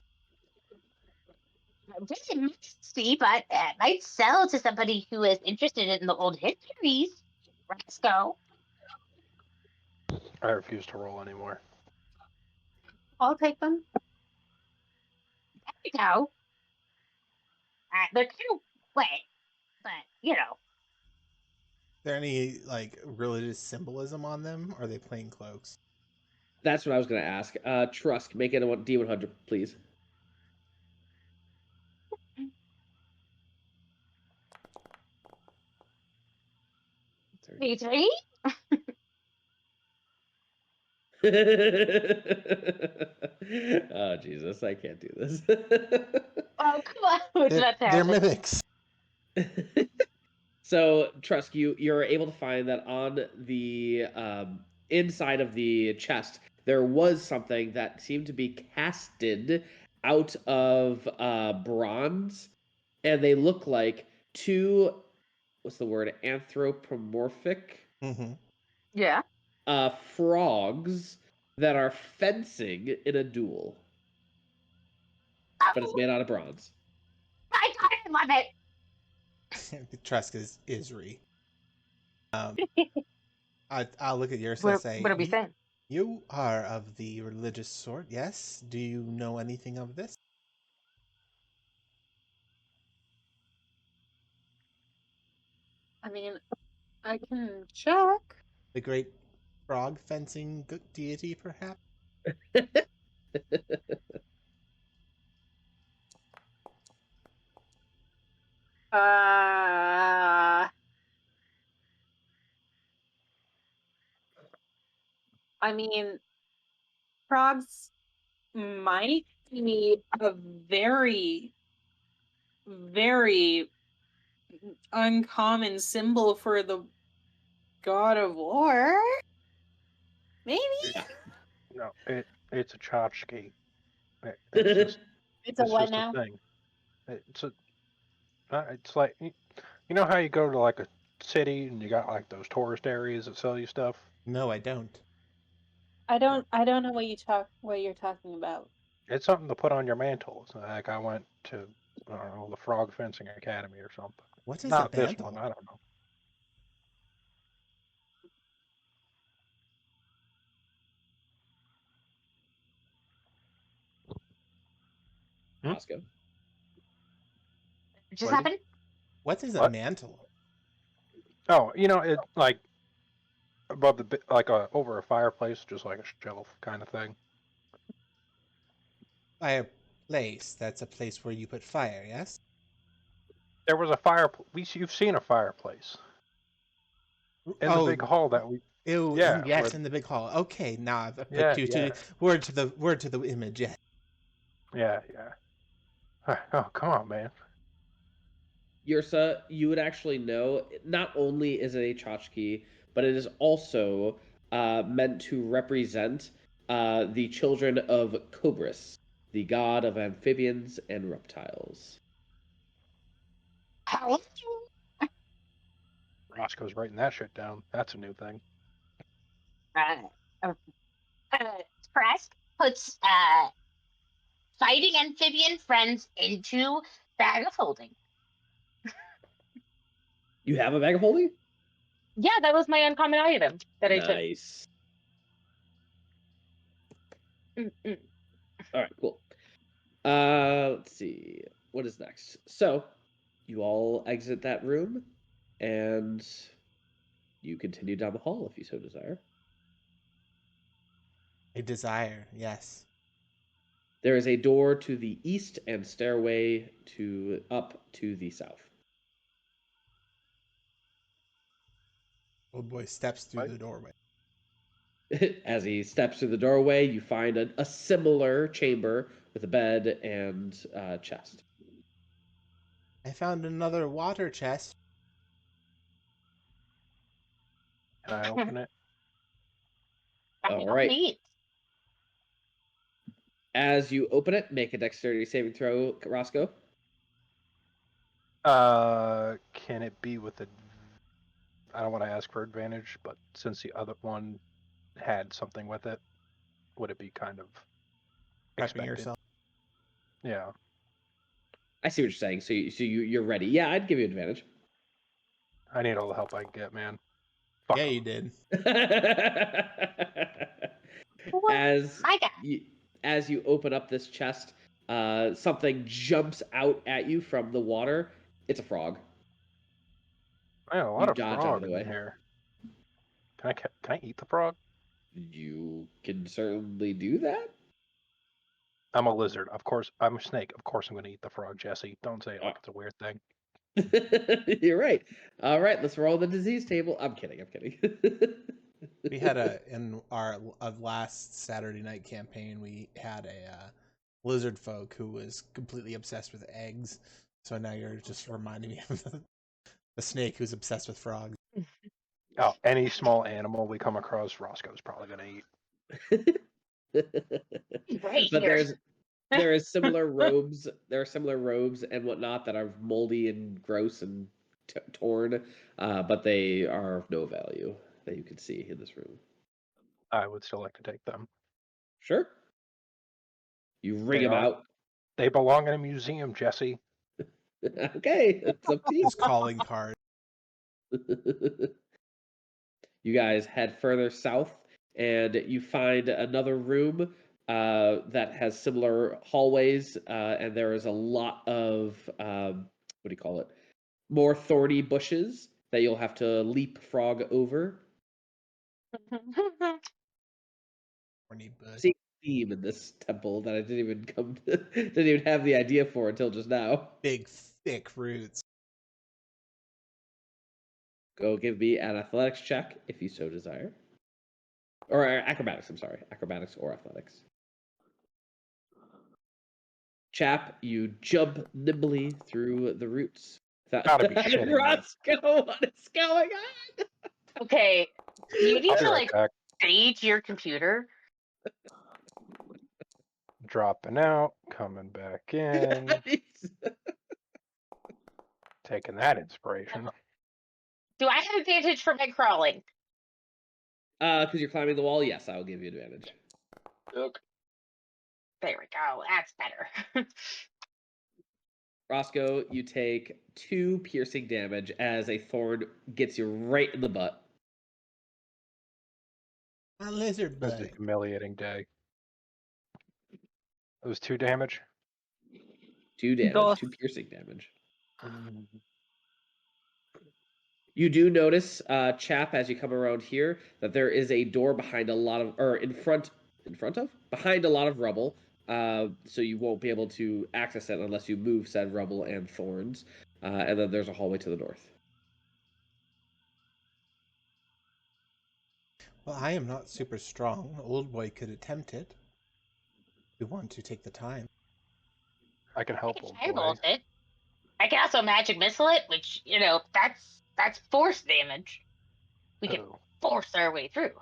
Really musty, but it might sell to somebody who is interested in the old histories. Roscoe. I refuse to roll anymore. I'll take them. There you go. They're kind of wet, but you know. Is there any like religious symbolism on them? Or are they plain cloaks? That's what I was going to ask. Trusk, make it a D100, please. Me three? Oh, Jesus, I can't do this. Oh, come on. What's that They're mimics. So, Trusk, you're able to find that on the inside of the chest, there was something that seemed to be casted out of bronze, and they look like two, what's the word, anthropomorphic Mm-hmm. Yeah. frogs that are fencing in a duel. But it's made out of bronze. I love it. Trusk is Isri. I'll look at Yersa What and say, are we saying? You are of the religious sort, yes? Do you know anything of this? I mean, I can check. The great frog fencing deity, perhaps? I mean, frogs might be a very, very uncommon symbol for the god of war. Maybe No, it's a tchotchke. It's just it's a it's what just now? a thing. It's like you know how you go to like a city and you got like those tourist areas that sell you stuff. No, I don't. I don't know what you're talking about. It's something to put on your mantle. It's like I went to I don't know the Frog Fencing Academy or something. What is Not a this mantle? one. I don't know. Roscoe. It just What? happened? What is a What? mantle? Oh, it like above the like over a fireplace, just like a shelf kind of thing. Fireplace. That's a place where you put fire, yes? There was a you've seen a fireplace in the big hall that we. Ew, Yeah, yes, in the big hall. Okay, now I've put Yeah, two yeah. to word to the image. Yes. Yeah. Oh, come on, man. Yersa, you would actually know, not only is it a tchotchke, but it is also meant to represent the children of Cobras, the god of amphibians and reptiles. How? Roscoe's writing that shit down. That's a new thing. Uh, Trusk puts fighting amphibian friends into bag of holding. You have a bag of holding? Yeah, that was my uncommon item that I took. Nice. Mm-mm. All right, cool. Let's see. What is next? So, you all exit that room, and you continue down the hall if you so desire. A desire, yes. There is a door to the east and stairway to up to the south. Old boy steps through Right. the doorway. As he steps through the doorway, you find a similar chamber with a bed and chest. I found another water chest. Can I open it? All right. Neat. As you open it, make a dexterity saving throw, Roscoe. Can it be with a? I don't want to ask for advantage, but since the other one had something with it, would it be kind of Prepping expected? yourself. Yeah. I see what you're saying. So you're ready. Yeah, I'd give you advantage. I need all the help I can get, man. Fuck Yeah, 'em. you did. What? as My God. as you open up this chest, something jumps out at you from the water. It's a frog. Man, a You lot of dodge out of frog the in way. here. Can I eat the frog? You can certainly do that. I'm a lizard. Of course, I'm a snake. Of course, I'm going to eat the frog, Jesse. Don't say it like it's a weird thing. You're right. All right, let's roll the disease table. I'm kidding. I'm kidding. We had in our last Saturday night campaign, we had a lizard folk who was completely obsessed with eggs. So now you're just reminding me of the snake who's obsessed with frogs. Oh, any small animal we come across, Roscoe's probably going to eat. Right But here. there is similar robes. There are similar robes and whatnot that are moldy and gross and torn, but they are of no value that you can see in this room. I would still like to take them. Sure. You ring They them are- out. They belong in a museum, Jesse. Okay, it's up to you. His calling card. You guys head further south, and you find another room that has similar hallways, and there is a lot of what do you call it? More thorny bushes that you'll have to leapfrog over. Horny bush. See a theme in this temple that I didn't even have the idea for until just now. Big, thick roots. Go give me an athletics check if you so desire. Or acrobatics, I'm sorry. Acrobatics or athletics. Chap, you jump nimbly through the roots. Gotta be shitting me. Roscoe, what is going on? Okay, you need I'll be to right back. stage your computer. Dropping out, coming back in, taking that inspiration. Do I have advantage for my crawling? Because you're climbing the wall, yes, I will give you advantage. Okay. There we go. That's better. Roscoe, you take 2 piercing damage as a thorn gets you right in the butt. A lizard That was a butt. humiliating day. It was 2 damage. 2 damage, Go. 2 piercing damage. Mm. You do notice, Chap, as you come around here, that there is a door behind a lot of, or behind a lot of rubble. So you won't be able to access it unless you move said rubble and thorns. And then there's a hallway to the north. Well, I am not super strong. Old boy could attempt it. We want to take the time. I can I help, can old boy. firebolt it. I can also magic missile it, which, that's force damage. We can Oh, force our way through.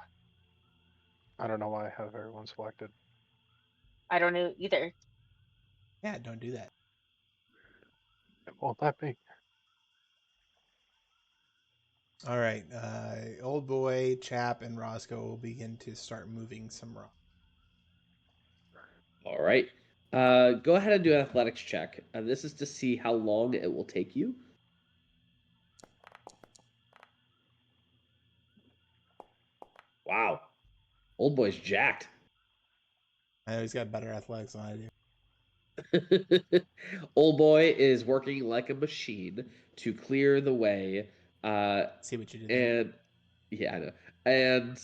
I don't know why I have everyone selected. I don't know either. Yeah, don't do that. It won't let me. All right. Old boy, Chap, and Roscoe will begin to start moving some rock. All right. Go ahead and do an athletics check. This is to see how long it will take you. Wow. Old boy's jacked. I know he's got better athletics than I do. Old boy is working like a machine to clear the way. See what you did there. And yeah, I know. And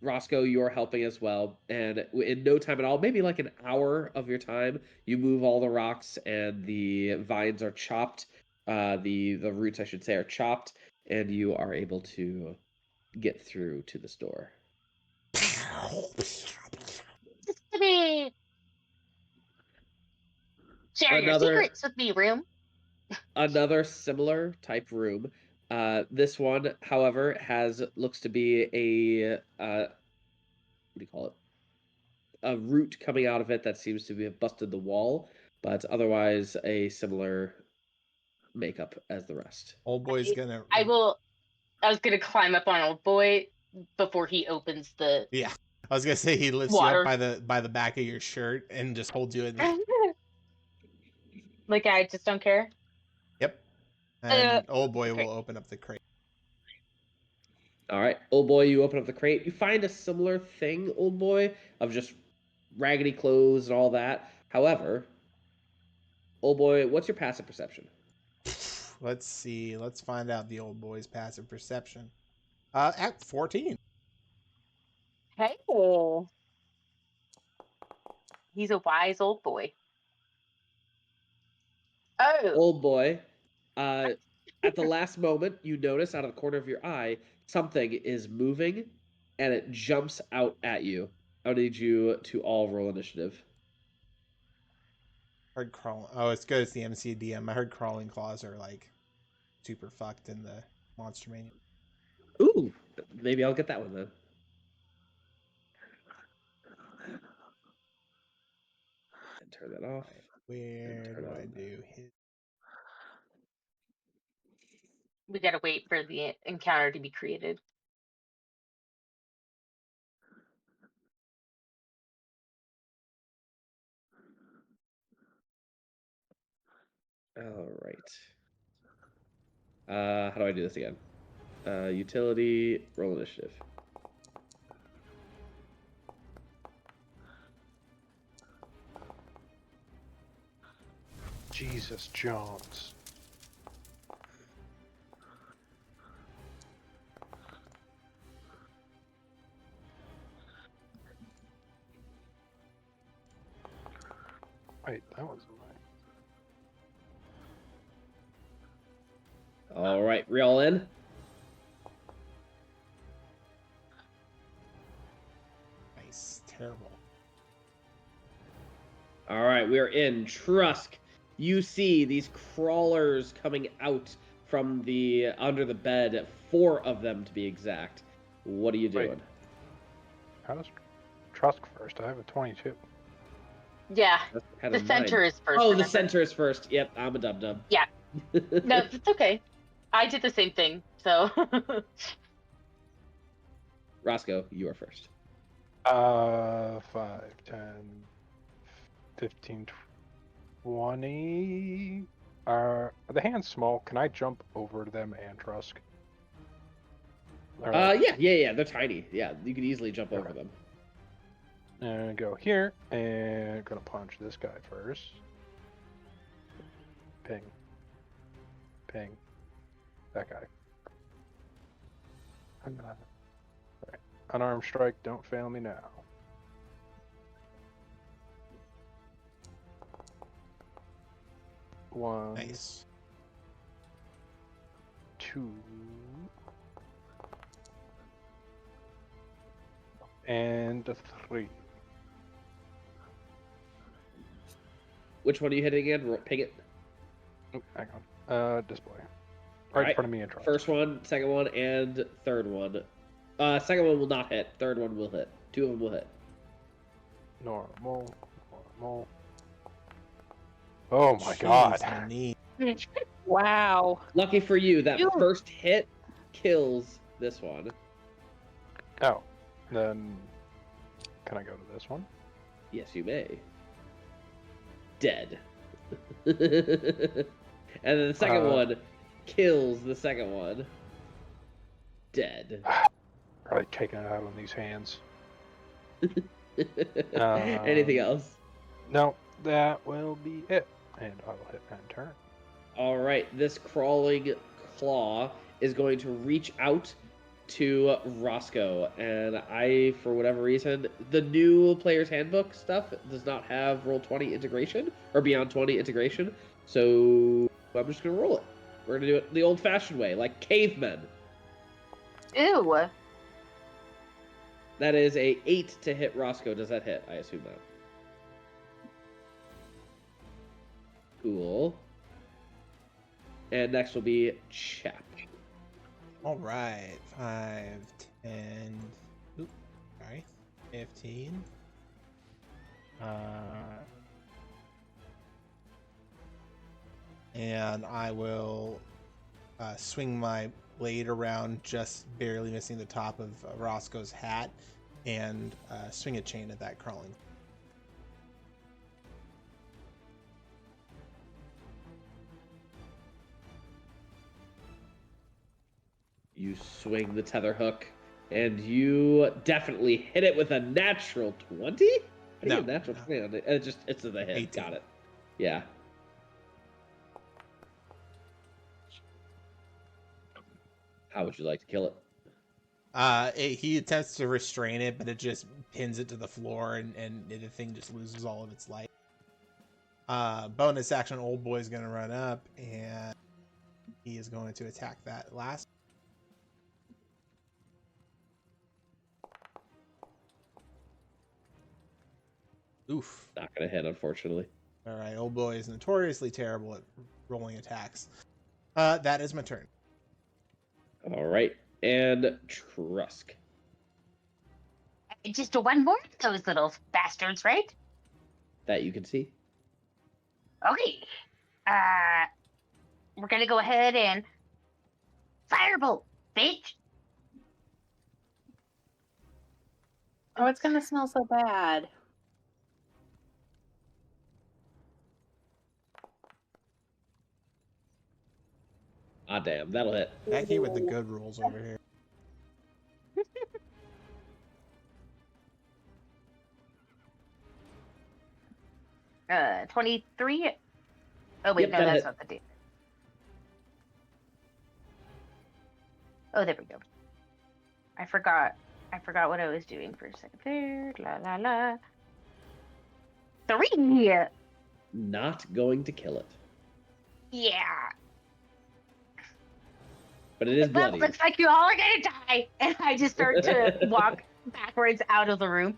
Roscoe, you're helping as well. And in no time at all, maybe like an hour of your time, you move all the rocks and the vines are chopped. The roots, I should say, are chopped, and you are able to get through to the store. Share your Another secrets with me, room. another similar type room. This one, however, looks to be a what do you call it? A root coming out of it that seems to have busted the wall, but otherwise a similar makeup as the rest. Old boy's gonna. I was gonna climb up on old boy before he opens the Yeah, I was gonna say he lifts you up water. by the back of your shirt and just holds you in. Like, I just don't care. Yep. And old boy will open up the crate. All right, old boy, you open up the crate. You find a similar thing, old boy, of just raggedy clothes and all that. However, old boy, what's your passive perception? Let's see. Let's find out the old boy's passive perception. At 14. Hey. He's a wise old boy. Oh. Old boy, at the last moment, you notice out of the corner of your eye something is moving, and it jumps out at you. I need you to all roll initiative. I heard crawling. Oh, it's good. It's the MCDM. I heard crawling claws are like super fucked in the monster manual. Ooh, maybe I'll get that one then. And turn that off. Right. Where Turn do I on. do his? We gotta wait for the encounter to be created. All right. How do I do this again? Utility, roll initiative. Jesus Jones. Wait, that wasn't mine. All right, reel in. Nice. Terrible. All right, we are in Trusk. You see these crawlers coming out from the under the bed, 4 of them to be exact. What are you doing? Wait. How does Trusk first? I have a 22. Yeah. That's kind The of center nine. is first. Oh, the remember? center is first. Yep, I'm a dub-dub. Yeah. No, it's okay. I did the same thing, so. Roscoe, you are first. 5, 10, 15, 20. Are the hands small? Can I jump over them and Trusk? Yeah. They're tiny. Yeah, you could easily jump over Okay. them. And go here, and gonna punch this guy first. Ping. Ping. That guy. Right. Unarmed strike, don't fail me now. One, Nice. 2, and a 3. Which one are you hitting again? Ping it. Oh, hang on. Display. Right in Alright. front of me and Trusk. First one, second one, and third one. Second one will not hit. Third one will hit. Two of them will hit. Normal. Oh my Jeez, god. my knee. Wow. Lucky for you, that Ew. first hit kills this one. Oh. Then can I go to this one? Yes, you may. Dead. And then the second one kills the second one. Dead. Probably taking it out on these hands. Anything else? No, that will be it. And I will hit end turn. Alright, this crawling claw is going to reach out to Roscoe. And I, for whatever reason, the new player's handbook stuff does not have roll 20 integration, or beyond 20 integration. So I'm just going to roll it. We're going to do it the old-fashioned way, like cavemen. Ew. That is a 8 to hit Roscoe. Does that hit? I assume that. Cool. And next will be Chap. All right, 5, 10, oop, sorry, 15. And I will swing my blade around, just barely missing the top of Roscoe's hat, and swing a chain at that crawling. You swing the tether hook, and you definitely hit it with a natural 20? How do you No, get a natural no. 20 on it? It's the hit. 18. Got it. Yeah. How would you like to kill it? He attempts to restrain it, but it just pins it to the floor, and the thing just loses all of its life. Bonus action, Old Boy's going to run up, and he is going to attack that last. Oof. Not going to hit, unfortunately. All right, Old Boy is notoriously terrible at rolling attacks. That is my turn. All right. And Trusk. Just one more of those little bastards, right? That you can see. Okay. We're gonna go ahead and firebolt, bitch. Oh, it's gonna smell so bad. Ah, damn. That'll hit. Back here with the good rules over here. 23. Oh wait, Yep, no, that'll that's hit. not the date. Oh, there we go. I forgot what I was doing for a second there. La la la. 3. Not going to kill it. Yeah. But it is Well, bloody. looks like you all are gonna die, and I just start to walk backwards out of the room.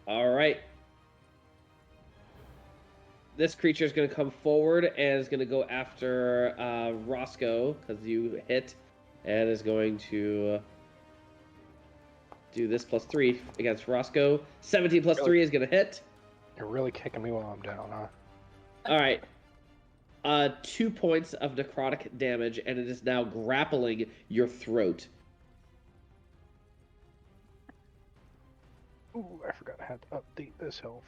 All right. This creature is going to come forward and is going to go after Roscoe because you hit, and is going to do this +3 against Roscoe. 17 + 3 is going to hit. You're really kicking me while I'm down, huh? All right. 2 points of necrotic damage, and it is now grappling your throat. Ooh, I forgot I had to update this health.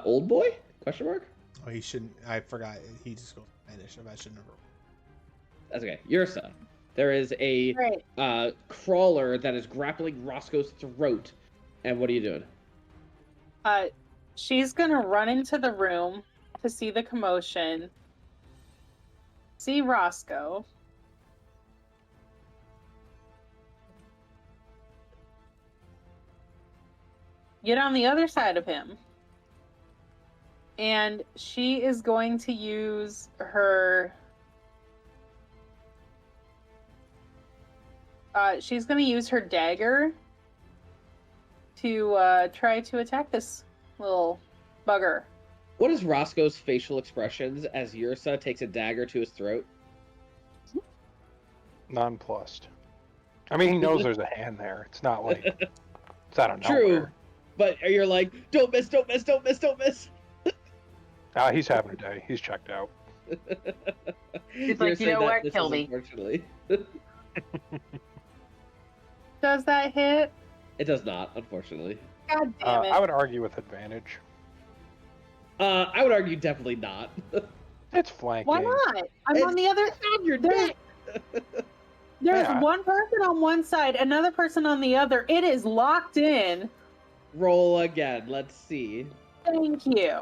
Old boy? Question mark? Oh, he shouldn't. I forgot. He just goes initiative. I should never. That's okay. Yersa. There is a Right. crawler that is grappling Roscoe's throat. And what are you doing? She's gonna run into the room to see the commotion. See Roscoe. Get on the other side of him. And she is going to use her... she's going to use her dagger to try to attack this little Bugger. What is Roscoe's facial expressions as Yersa takes a dagger to his throat? Nonplussed. I mean, he knows there's a hand there. It's not like it's out of True, nowhere. but you're like, don't miss, don't miss, don't miss, don't miss. He's having a day. He's checked out. He's like, you know what? Kill me. Unfortunately, Does that hit? it does not. Unfortunately, God damn it. I would argue with advantage. I would argue definitely not. It's flanking. Why not? I'm on the other on your There's, neck. there's Yeah. one person on one side, another person on the other. It is locked in. Roll again. Let's see. Thank you.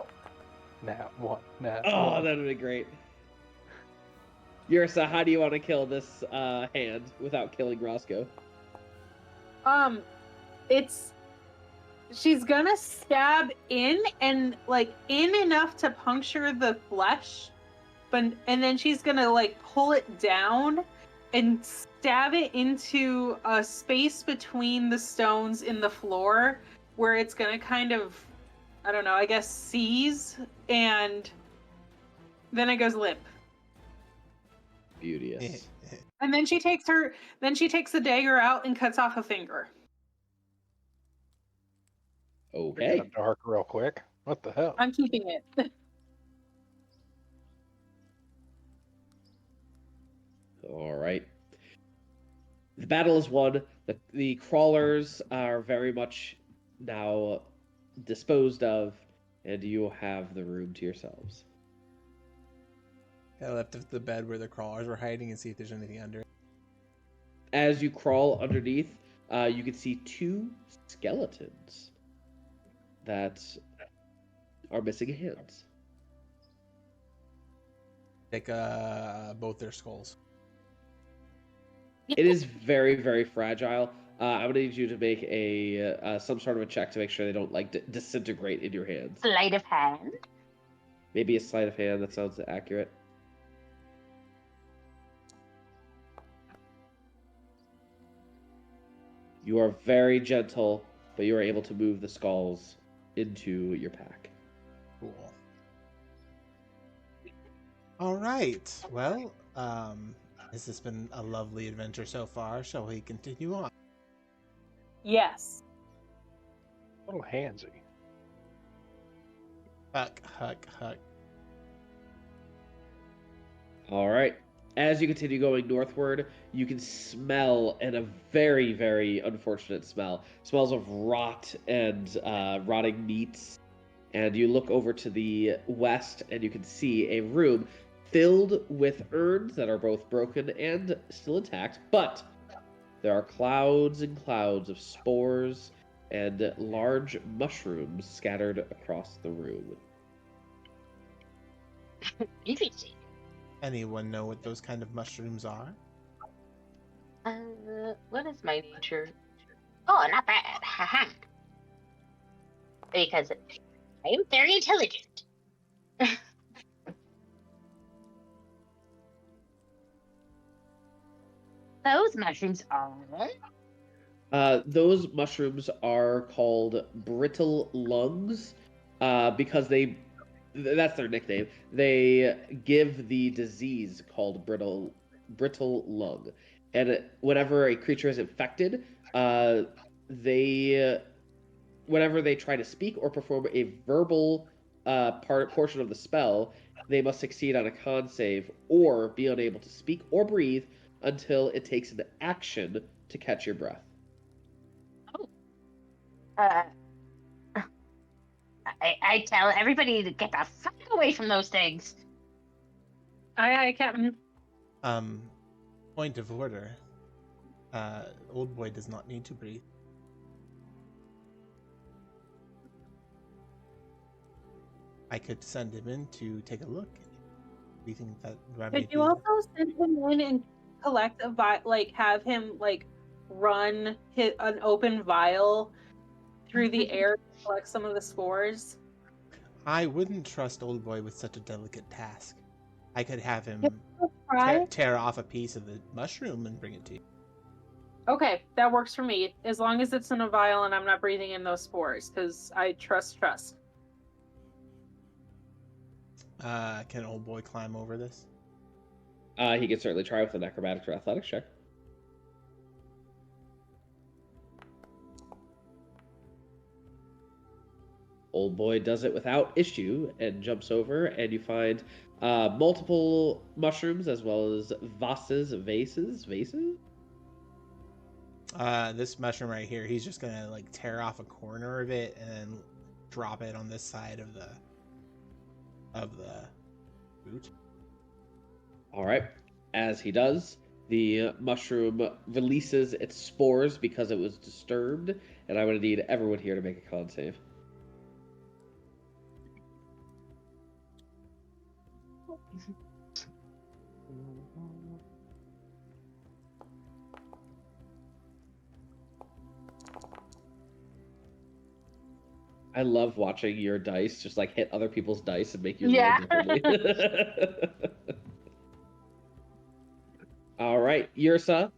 Nat one. Nat Oh, one. that would be great. Yersa, how do you want to kill this hand without killing Roscoe? She's gonna stab in and like in enough to puncture the flesh, and then she's gonna like pull it down and stab it into a space between the stones in the floor where it's gonna kind of, I don't know, I guess seize, and then it goes limp. Beauteous. And then she takes the dagger out and cuts off a finger. Okay. Got dark real quick. What the hell? I'm keeping it. All right. The battle is won. The crawlers are very much now disposed of, and you have the room to yourselves. I left the bed where the crawlers were hiding and see if there's anything under it. As you crawl underneath, you can see two skeletons that are missing hands. Take both their skulls. It is very, very fragile. I'm gonna need you to make a some sort of a check to make sure they don't like disintegrate in your hands. Sleight of hand. Maybe a sleight of hand. That sounds accurate. You are very gentle, but you are able to move the skulls into your pack. Cool. All right. Well, has this been a lovely adventure so far? Shall we continue on? Yes. A little handsy. Huck, huck, huck. All right. As you continue going northward, you can smell, and a very, very unfortunate smell. Smells of rot and rotting meats. And you look over to the west, and you can see a room filled with urns that are both broken and still intact, but there are clouds and clouds of spores and large mushrooms scattered across the room. Interesting. Anyone know what those kind of mushrooms are? What is my nature? Oh, not bad. Haha. Because I am very intelligent. Those mushrooms are. Those mushrooms are called brittle lungs because that's their nickname. They give the disease called brittle lung. And whenever a creature is infected, whenever they try to speak or perform a verbal portion of the spell, they must succeed on a con save or be unable to speak or breathe until it takes an action to catch your breath. I tell everybody to get the fuck away from those things. Aye, Captain. Point of order. Old boy does not need to breathe. I could send him in to take a look. Do you think that? Could you also send him in and collect a have him like run an open vial through the air to collect some of the spores? I wouldn't trust old boy with such a delicate task. I could have him tear off a piece of the mushroom and bring it to you. Okay, that works for me. As long as it's in a vial and I'm not breathing in those spores, because I trust. Can old boy climb over this? He can certainly try with an acrobatics or athletics check. Old boy does it without issue and jumps over, and you find multiple mushrooms as well as vases. This mushroom right here, he's just gonna like tear off a corner of it and then drop it on this side of the boot. All right. As he does, the mushroom releases its spores because it was disturbed, and I'm going to need everyone here to make a con save. I love watching your dice just like hit other people's dice and make you roll differently. All right, Yersa,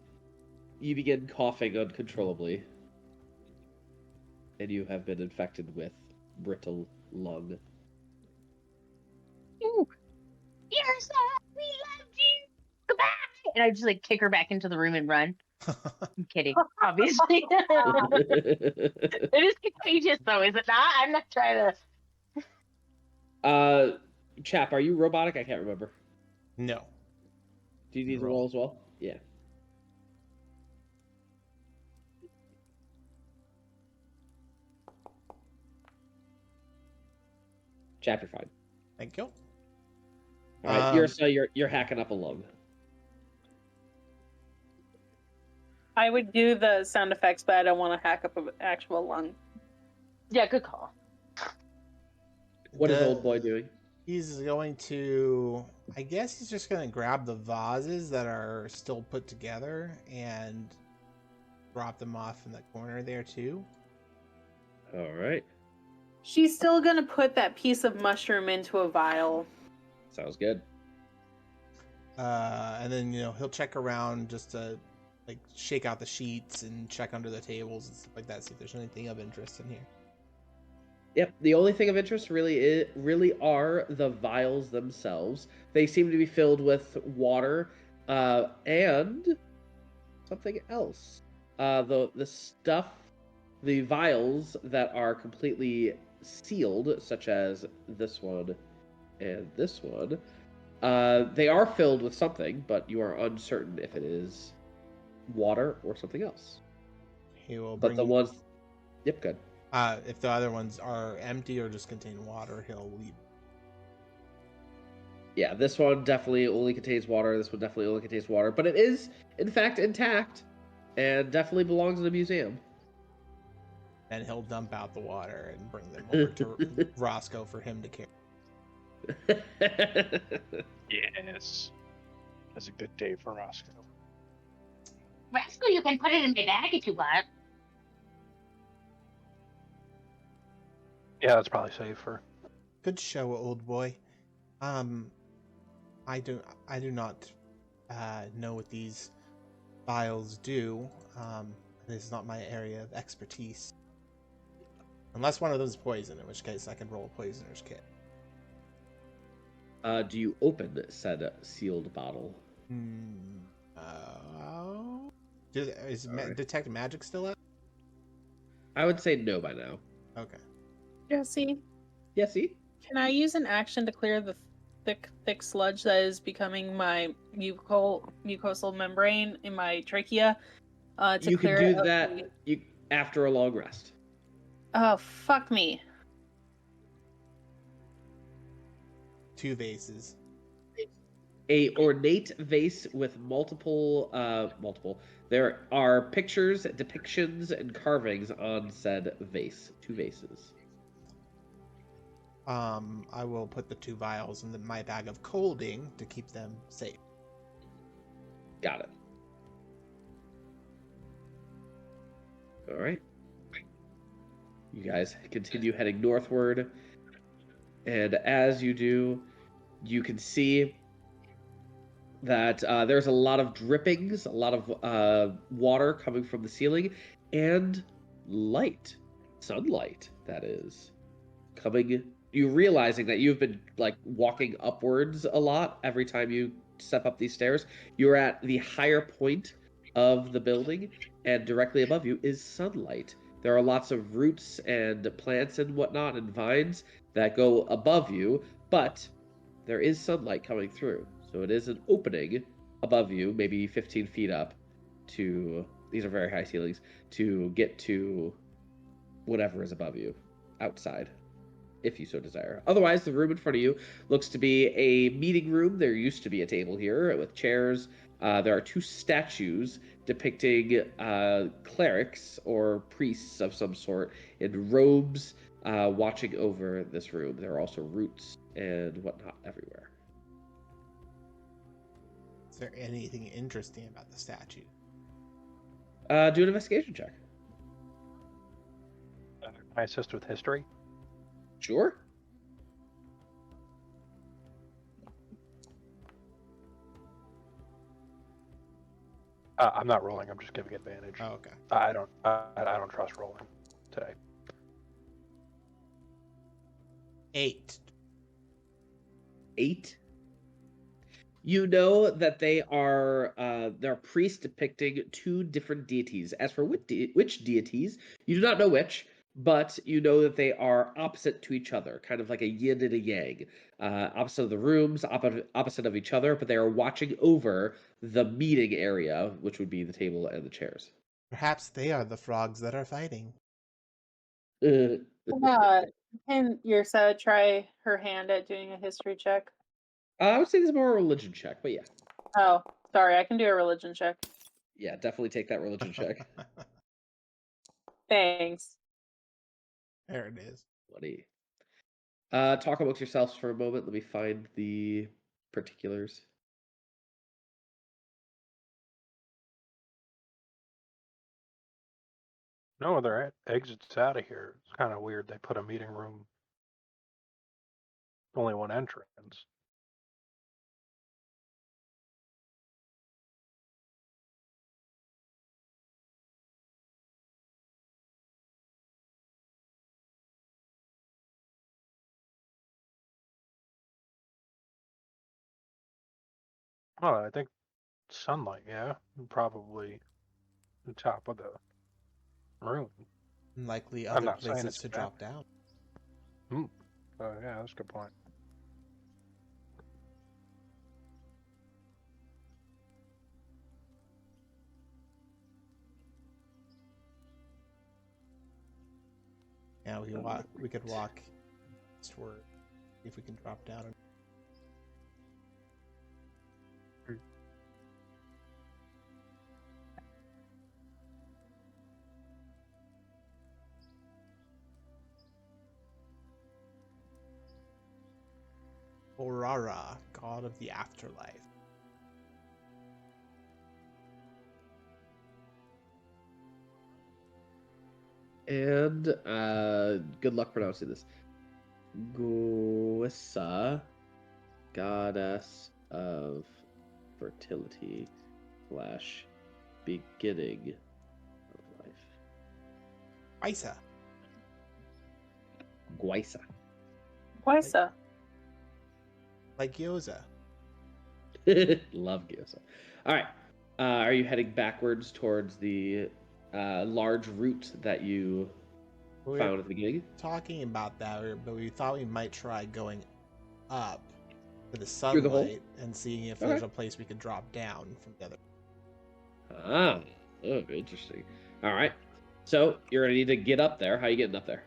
you begin coughing uncontrollably, and you have been infected with brittle lung. Ooh, Yersa, we loved you. Goodbye. And I just like kick her back into the room and run. I'm kidding, obviously. It is contagious, though, is it not? I'm not trying to. Chap, are you robotic? I can't remember. No. Do you need to roll as well? Yeah. Chap, you're fine. Thank you. All right, Yersa, you're hacking up a lung. I would do the sound effects, but I don't want to hack up an actual lung. Yeah, good call. What is old boy doing? He's going to, I guess he's just going to grab the vases that are still put together and drop them off in the corner there too. All right. She's still gonna put that piece of mushroom into a vial. Sounds good. And then, he'll check around just to like shake out the sheets and check under the tables and stuff like that, see if there's anything of interest in here. Yep, the only thing of interest really are the vials themselves. They seem to be filled with water and something else. The vials that are completely sealed, such as this one and this one, they are filled with something, but you are uncertain if it is water or something else. He will But bring the ones... Yep, good. if the other ones are empty or just contain water, he'll leave. Yeah, this one definitely only contains water. This one definitely only contains water. But it is, in fact, intact and definitely belongs in a museum. And he'll dump out the water and bring them over to Roscoe for him to carry. Yes. That's a good day for Roscoe. Roscoe, you can put it in my bag if you want. Yeah, that's probably safer. Good show, old boy. I do not know what these vials do. This is not my area of expertise. Unless one of them is poison, in which case I can roll a poisoner's kit. Do you open said sealed bottle? Is Detect Magic still up? I would say no by now. Okay. Jesse, Yeah, see? can I use an action to clear the thick sludge that is becoming my mucosal membrane in my trachea? You can do that after a long rest. Oh, fuck me. 2 vases. A ornate vase with multiple. There are pictures, depictions, and carvings on said vase. 2 vases. I will put the 2 vials in my bag of colding to keep them safe. Got it. All right. You guys continue heading northward, and as you do, you can see that there's a lot of drippings, a lot of water coming from the ceiling, and light, sunlight, that is, coming you realizing that you've been like walking upwards a lot every time you step up these stairs. You're at the higher point of the building, and directly above you is sunlight. There are lots of roots and plants and whatnot and vines that go above you, but there is sunlight coming through. So it is an opening above you, maybe 15 feet up to, these are very high ceilings, to get to whatever is above you outside, if you so desire. Otherwise, the room in front of you looks to be a meeting room. There used to be a table here with chairs. There are 2 statues depicting clerics or priests of some sort in robes watching over this room. There are also roots and whatnot everywhere. Is there anything interesting about the statue? Do an investigation check. Can I assist with history? Sure. I'm not rolling. I'm just giving advantage. Oh, okay. I don't trust rolling today. 8. 8. You know that they are they're priests depicting 2 different deities. As for which deities, you do not know which, but you know that they are opposite to each other, kind of like a yin and a yang, opposite of the rooms, opposite of each other, but they are watching over the meeting area, which would be the table and the chairs. Perhaps they are the frogs that are fighting. Uh, Can Yersa try her hand at doing a history check? I would say this is more a religion check, but yeah. Oh, sorry, I can do a religion check. Yeah, definitely take that religion check. Thanks. There it is. Buddy. Talk amongst yourselves for a moment. Let me find the particulars. No other exits out of here. It's kind of weird. They put a meeting room. Only one entrance. Oh, I think sunlight. Yeah, probably the top of the room. Likely I'm other not saying places it's to bad. drop down. Oh yeah, that's a good point. Yeah, we could walk eastward, see if we can drop down. Aurora, god of the afterlife. And good luck pronouncing this. Gwissa, goddess of fertility / beginning of life. Isa. Gwissa. Gwisa. Like Gyoza. Love Gwissa. All right. Are you heading backwards towards the large root that you We found were at the beginning? talking about that, but we thought we might try going up to the Through the hole? sunlight and seeing if Okay. there's a place we could drop down from the other. Ah, oh, interesting. All right. So you're gonna need to get up there. How are you getting up there?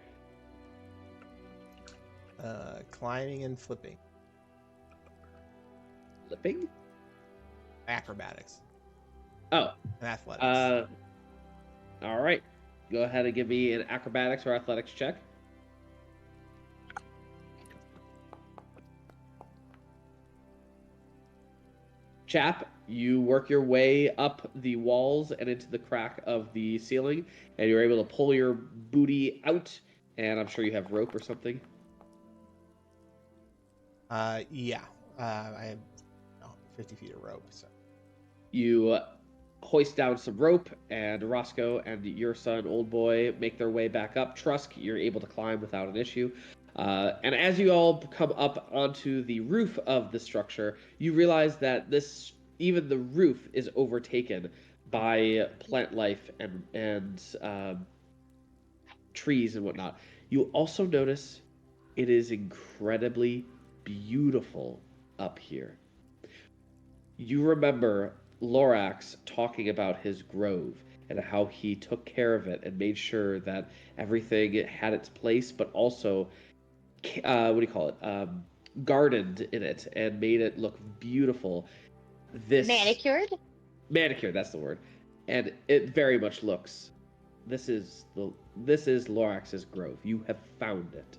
Climbing and flipping. Flipping? Acrobatics Oh, and athletics. all right. Go ahead and give me an acrobatics or athletics check. Chap, you work your way up the walls and into the crack of the ceiling, and you're able to pull your booty out. And I'm sure you have rope or something. Yeah. I have 50 feet of rope. So You hoist down some rope, and Roscoe and Yersa and Old Boy make their way back up. Trusk, you're able to climb without an issue. And as you all come up onto the roof of the structure, you realize that even the roof is overtaken by plant life and trees and whatnot. You also notice it is incredibly beautiful up here. You remember Lorax talking about his grove and how he took care of it and made sure that everything had its place, but also, what do you call it? Gardened in it and made it look beautiful. Manicured? Manicured, that's the word. And it very much looks. This is Lorax's grove. You have found it.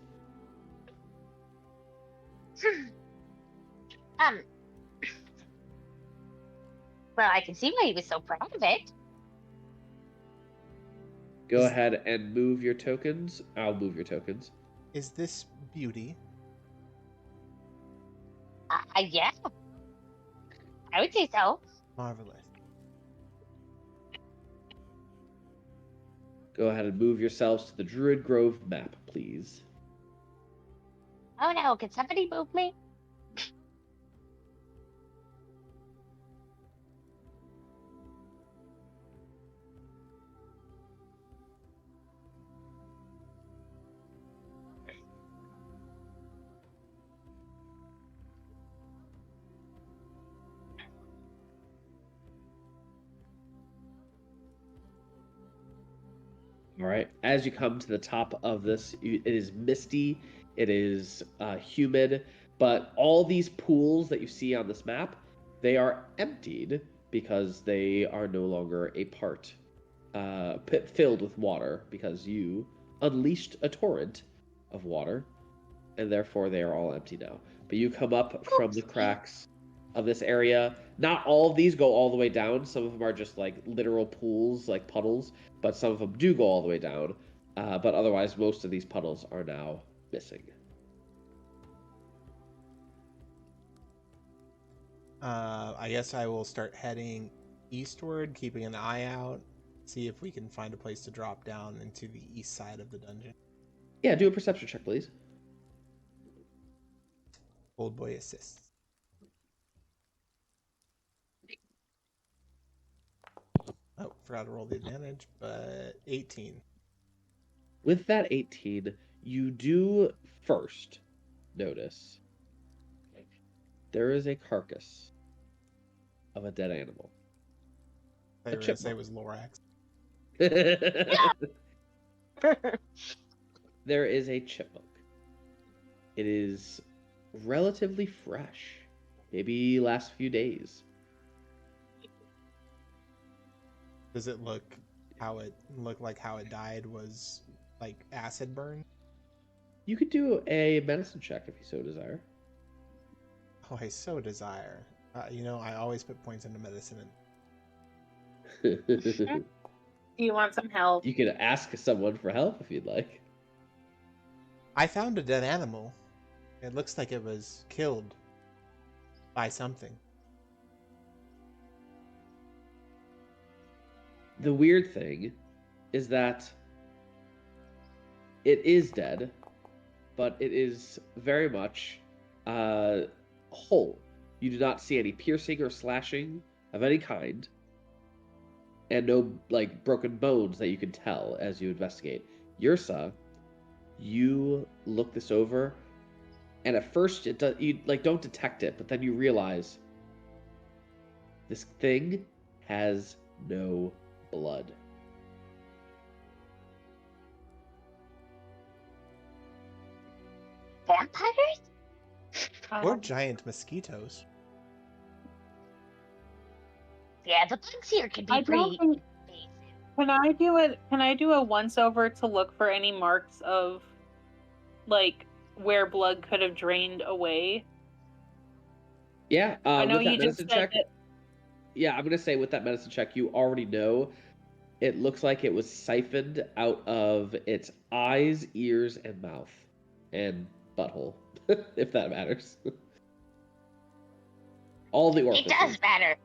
um. Well, I can see why he was so proud of it. Go ahead and move your tokens. I'll move your tokens. Is this beauty? Yeah. I would say so. Marvelous. Go ahead and move yourselves to the Druid Grove map, please. Oh no, can somebody move me? All right. As you come to the top of this, it is misty, it is humid, but all these pools that you see on this map, they are emptied because they are no longer a part, filled with water because you unleashed a torrent of water, and therefore they are all empty now. But you come up from the cracks of this area. Not all of these go all the way down. Some of them are just like literal pools, like puddles, but some of them do go all the way down. But otherwise, most of these puddles are now missing. I guess I will start heading eastward, keeping an eye out, see if we can find a place to drop down into the east side of the dungeon. Yeah, do a perception check, please. Old boy assists. Oh, forgot to roll the advantage, but 18. With that 18, you do first notice there is a carcass of a dead animal. I A was going to say it chipmunk. was Lorax. There is a chipmunk. It is relatively fresh, maybe last few days. Does it look like how it died was like acid burn? You could do a medicine check if you so desire. Oh, I so desire. I always put points into medicine. Do you want some help? You could ask someone for help if you'd like. I found a dead animal. It looks like it was killed by something. The weird thing is that it is dead, but it is very much whole. You do not see any piercing or slashing of any kind, and no broken bones that you can tell as you investigate. Yersa, you look this over, and at first you don't detect it, but then you realize this thing has no blood. Vampires? Or giant mosquitoes. Yeah, the bugs here can be I don't pretty think. invasive. Can I do a once over to look for any marks of like where blood could have drained away? Yeah, I know with that you just medicine said check. that. Yeah, I'm gonna say with that medicine check, you already know it looks like it was siphoned out of its eyes, ears, and mouth, and butthole, if that matters. All the It orifices. does matter.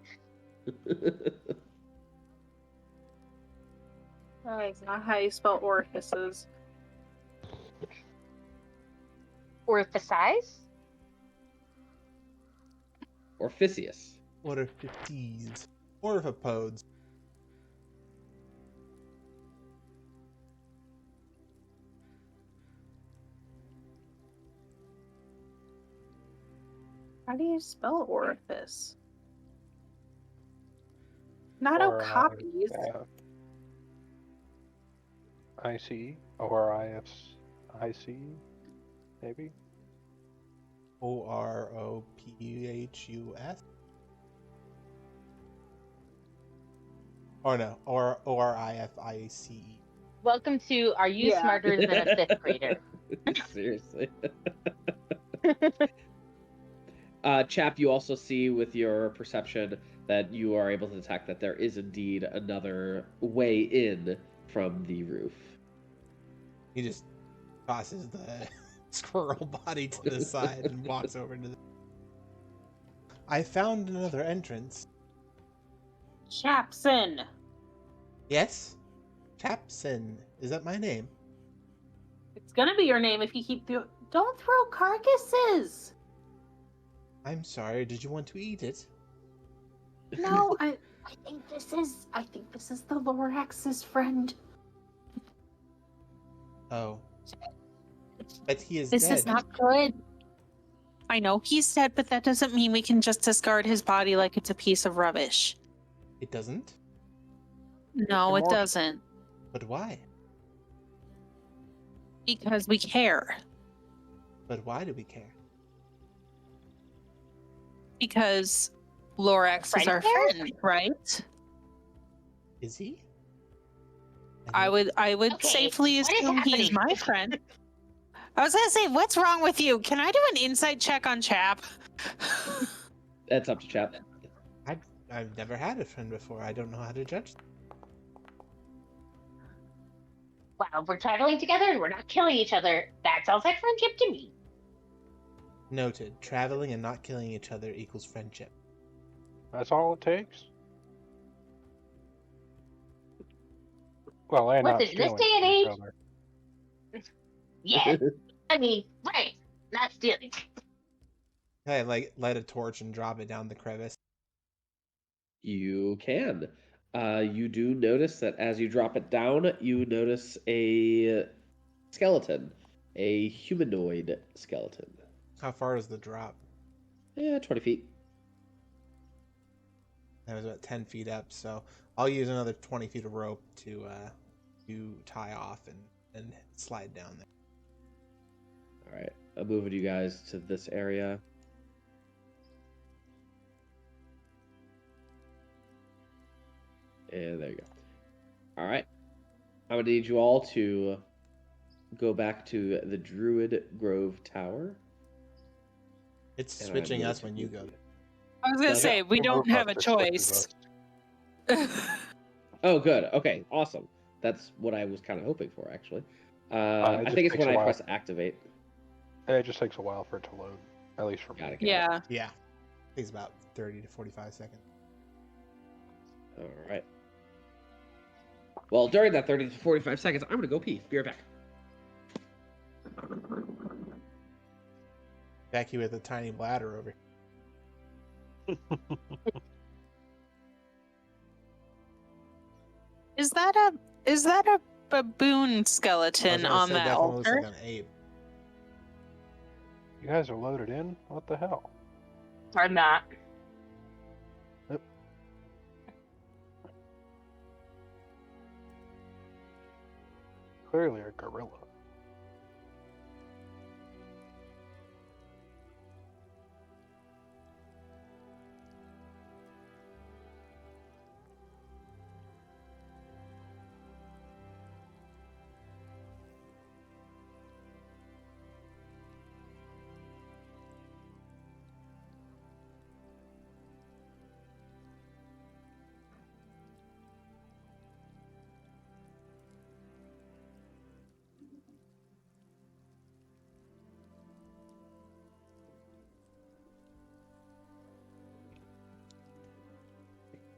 That is not how you spell orifices. Orificize? Orpheus. Orifices. Orifipodes. How do you spell orifice? Not Or, copies. IC or IFIC, maybe? Oropphus? Or no, or Orifice. Welcome to Are You Yeah. Smarter Than a Fifth Grader? Seriously. Chap, you also see with your perception that you are able to detect that there is indeed another way in from the roof. He just tosses the squirrel body to the side and walks over to the... I found another entrance. Chapson. Yes? Chapson. Is that my name? It's gonna be your name if you keep Don't throw carcasses. I'm sorry, did you want to eat it? No, I think this is the Lorax's friend. Oh. But he is This dead. is not good. I know he's dead, but that doesn't mean we can just discard his body like it's a piece of rubbish. It doesn't? No, it Immortal. doesn't. But why? Because we care. But why do we care? Because Lorax is our Friend friend, right? Is he? I would Okay, safely what is assume he's happening? my friend. I was gonna say, what's wrong with you? Can I do an insight check on Chap? That's up to Chap. I've never had a friend before. I don't know how to judge them. Wow, we're traveling together and we're not killing each other. That sounds like friendship to me. Noted. Traveling and not killing each other equals friendship. That's all it takes? Well, and Listen, not in this stealing day and from each age- other. Yeah, I mean, right, not stealing. Hey, like, light a torch and drop it down the crevice. You can. You do notice that as you drop it down, you notice a skeleton, a humanoid skeleton. How far is the drop? 20 feet. That was about 10 feet up, so I'll use another 20 feet of rope to tie off and slide down there. All right, I'm moving you guys to this area. And there you go. All right, I'm gonna need you all to go back to the Druid Grove Tower. It's And I'm switching going us to when you move go. I was gonna Does say, we The don't robot have a just switches choice. us. Oh, good. Okay, awesome. That's what I was kind of hoping for, actually. It I just think it's takes when a I while. press activate. It just takes a while for it to load, at least for me. Got it. Yeah. Yeah. Takes about 30 to 45 seconds. All right. Well, during that 30 to 45 seconds, I'm going to go pee. Be right back. Becky with a tiny bladder over here. Is that a baboon I was skeleton gonna on say, that definitely looks altar? like an ape. You guys are loaded in? What the hell? I'm not. Clearly a gorilla.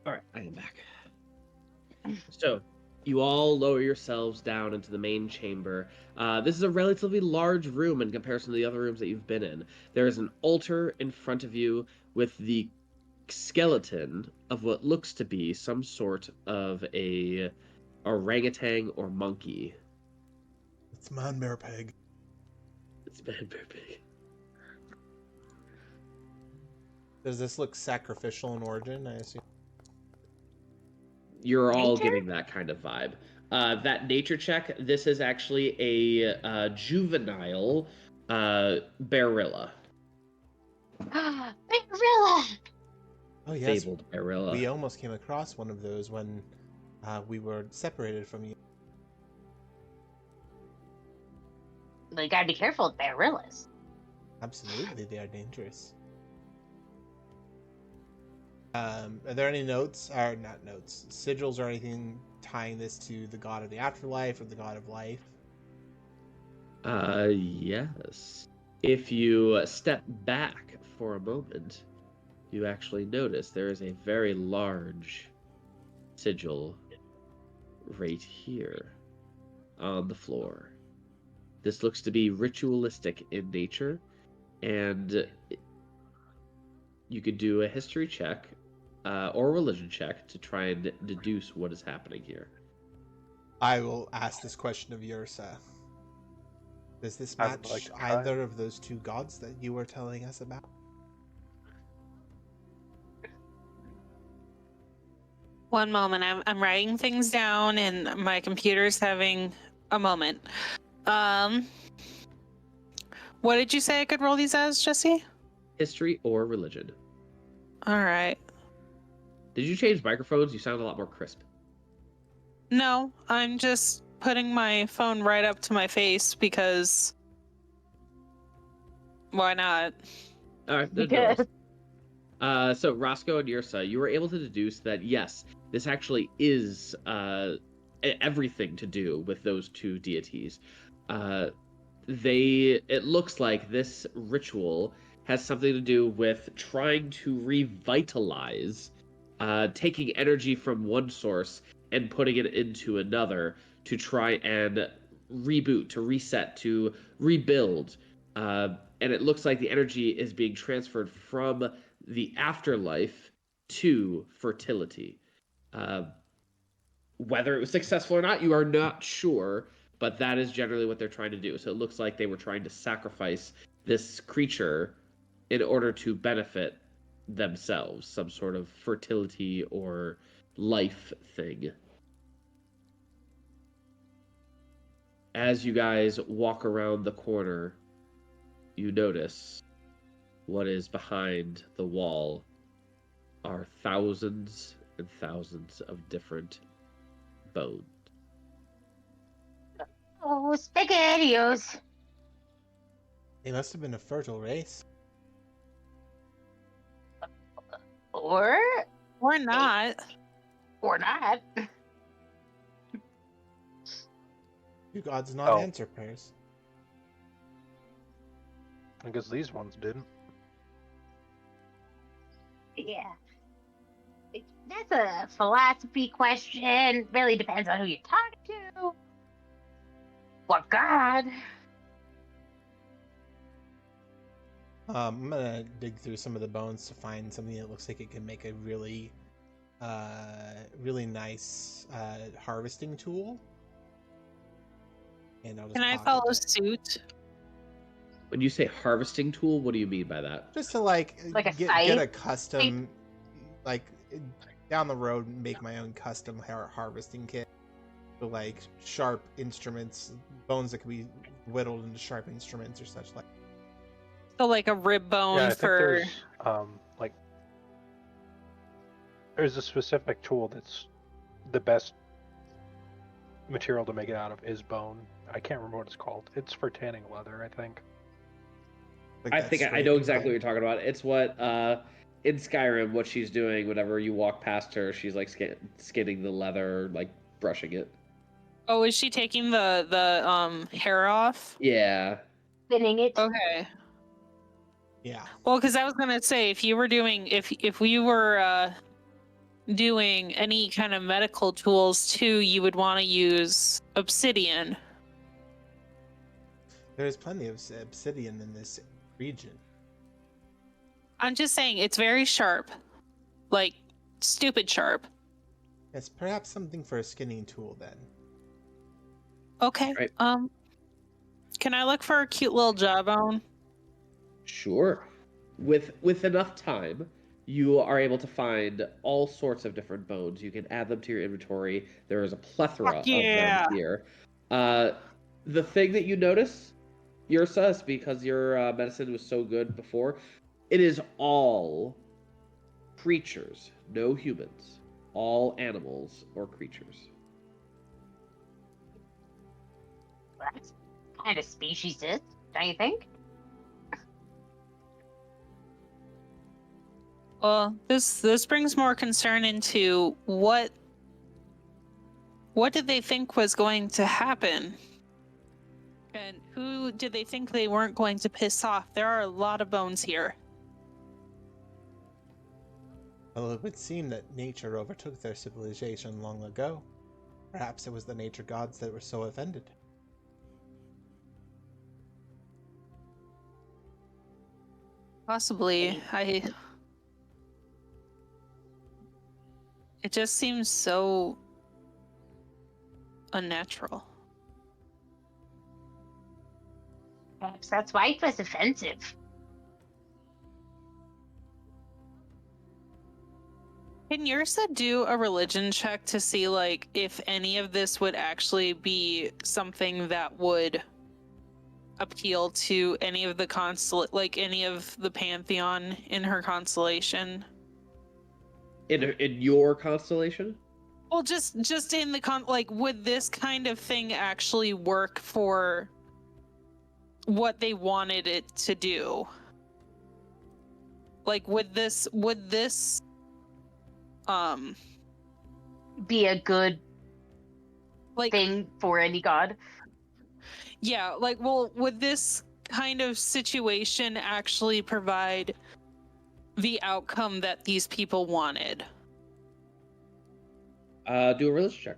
All right, I am back. So, You all lower yourselves down into the main chamber. This is a relatively large room in comparison to the other rooms that you've been in. There is an altar in front of you with the skeleton of what looks to be some sort of a orangutan or monkey. It's Man Bear Pig. It's bad, big. Does this look sacrificial in origin? I assume. You're all Nature? getting that kind of vibe. That nature check, this is actually a juvenile Barilla. Barilla! Oh yes, Fabled Barilla. we almost came across one of those when we were separated from you. You gotta be careful with Barillas. Absolutely, they are dangerous. Are there any notes, or not notes, sigils or anything tying this to the god of the afterlife or the god of life? Yes. If you step back for a moment, you actually notice there is a very large sigil right here on the floor. This looks to be ritualistic in nature, and you could do a history check or a religion check to try and deduce what is happening here. I will ask this question of Yersa. Does this I would match like to try. either of those two gods that you were telling us about? One moment. I'm writing things down, and my computer's having a moment. What did you say I could roll these as, Jesse? History or religion. All right. Did you change microphones? You sound a lot more crisp. No, I'm just putting my phone right up to my face because why not? All right, no Yeah. worries. So Roscoe and Yersa, you were able to deduce that yes, this actually is everything to do with those two deities. It looks like this ritual has something to do with trying to revitalize, taking energy from one source and putting it into another to try and reboot, to reset, to rebuild. And it looks like the energy is being transferred from the afterlife to fertility. Whether it was successful or not, you are not sure, but that is generally what they're trying to do. So it looks like they were trying to sacrifice this creature in order to benefit themselves, some sort of fertility or life thing. As you guys walk around the corner, you notice what is behind the wall are thousands and thousands of different bones. Oh, SpaghettiOs. They must have been a fertile race. Or not. or not. You gods not Oh. answer prayers. I guess these ones didn't. Yeah. That's a philosophy question. Really depends on who you're talking to. What god? I'm gonna dig through some of the bones to find something that looks like it can make a really nice harvesting tool. And I'll just Can I pocket follow it. suit? When you say harvesting tool, what do you mean by that? Just to like Like a get scythe a custom, like down the road, make my own custom harvesting kit. So like sharp instruments, bones that can be whittled into sharp instruments or such like. So like a rib bone Yeah, I think for. there's a specific tool that's the best material to make it out of is bone. I can't remember what it's called. It's for tanning leather, I think. Like I that think I know scraping exactly what thing. you're talking about. It's what in Skyrim, what she's doing whenever you walk past her, she's like skinning the leather, like brushing it. Oh, is she taking the hair off? Yeah. Spinning it. Okay. Yeah. Well, because I was gonna say if you were doing if we were doing any kind of medical tools too, you would want to use obsidian. There's plenty of obsidian in this region. I'm just saying it's very sharp. Like, stupid sharp. It's perhaps something for a skinning tool then. Okay. Right. Can I look for a cute little jawbone? Sure. With enough time, you are able to find all sorts of different bones. You can add them to your inventory. There is a plethora Fuck yeah. of them here. The thing that you notice, Yersa, is because your medicine was so good before, it is all creatures, no humans. All animals or creatures. What kind of species is? Don't you think? Well, this brings more concern into what did they think was going to happen? And who did they think they weren't going to piss off? There are a lot of bones here. Well, it would seem that nature overtook their civilization long ago. Perhaps it was the nature gods that were so offended. Possibly. It just seems so unnatural. Perhaps that's why it was offensive. Can Yersa do a religion check to see, like, if any of this would actually be something that would appeal to any of the any of the pantheon in her constellation? In your constellation? Well, just in the would this kind of thing actually work for what they wanted it to do? Like, would this Be a good thing for any god? Yeah, like, well, would this kind of situation actually provide the outcome that these people wanted? Do a religion check.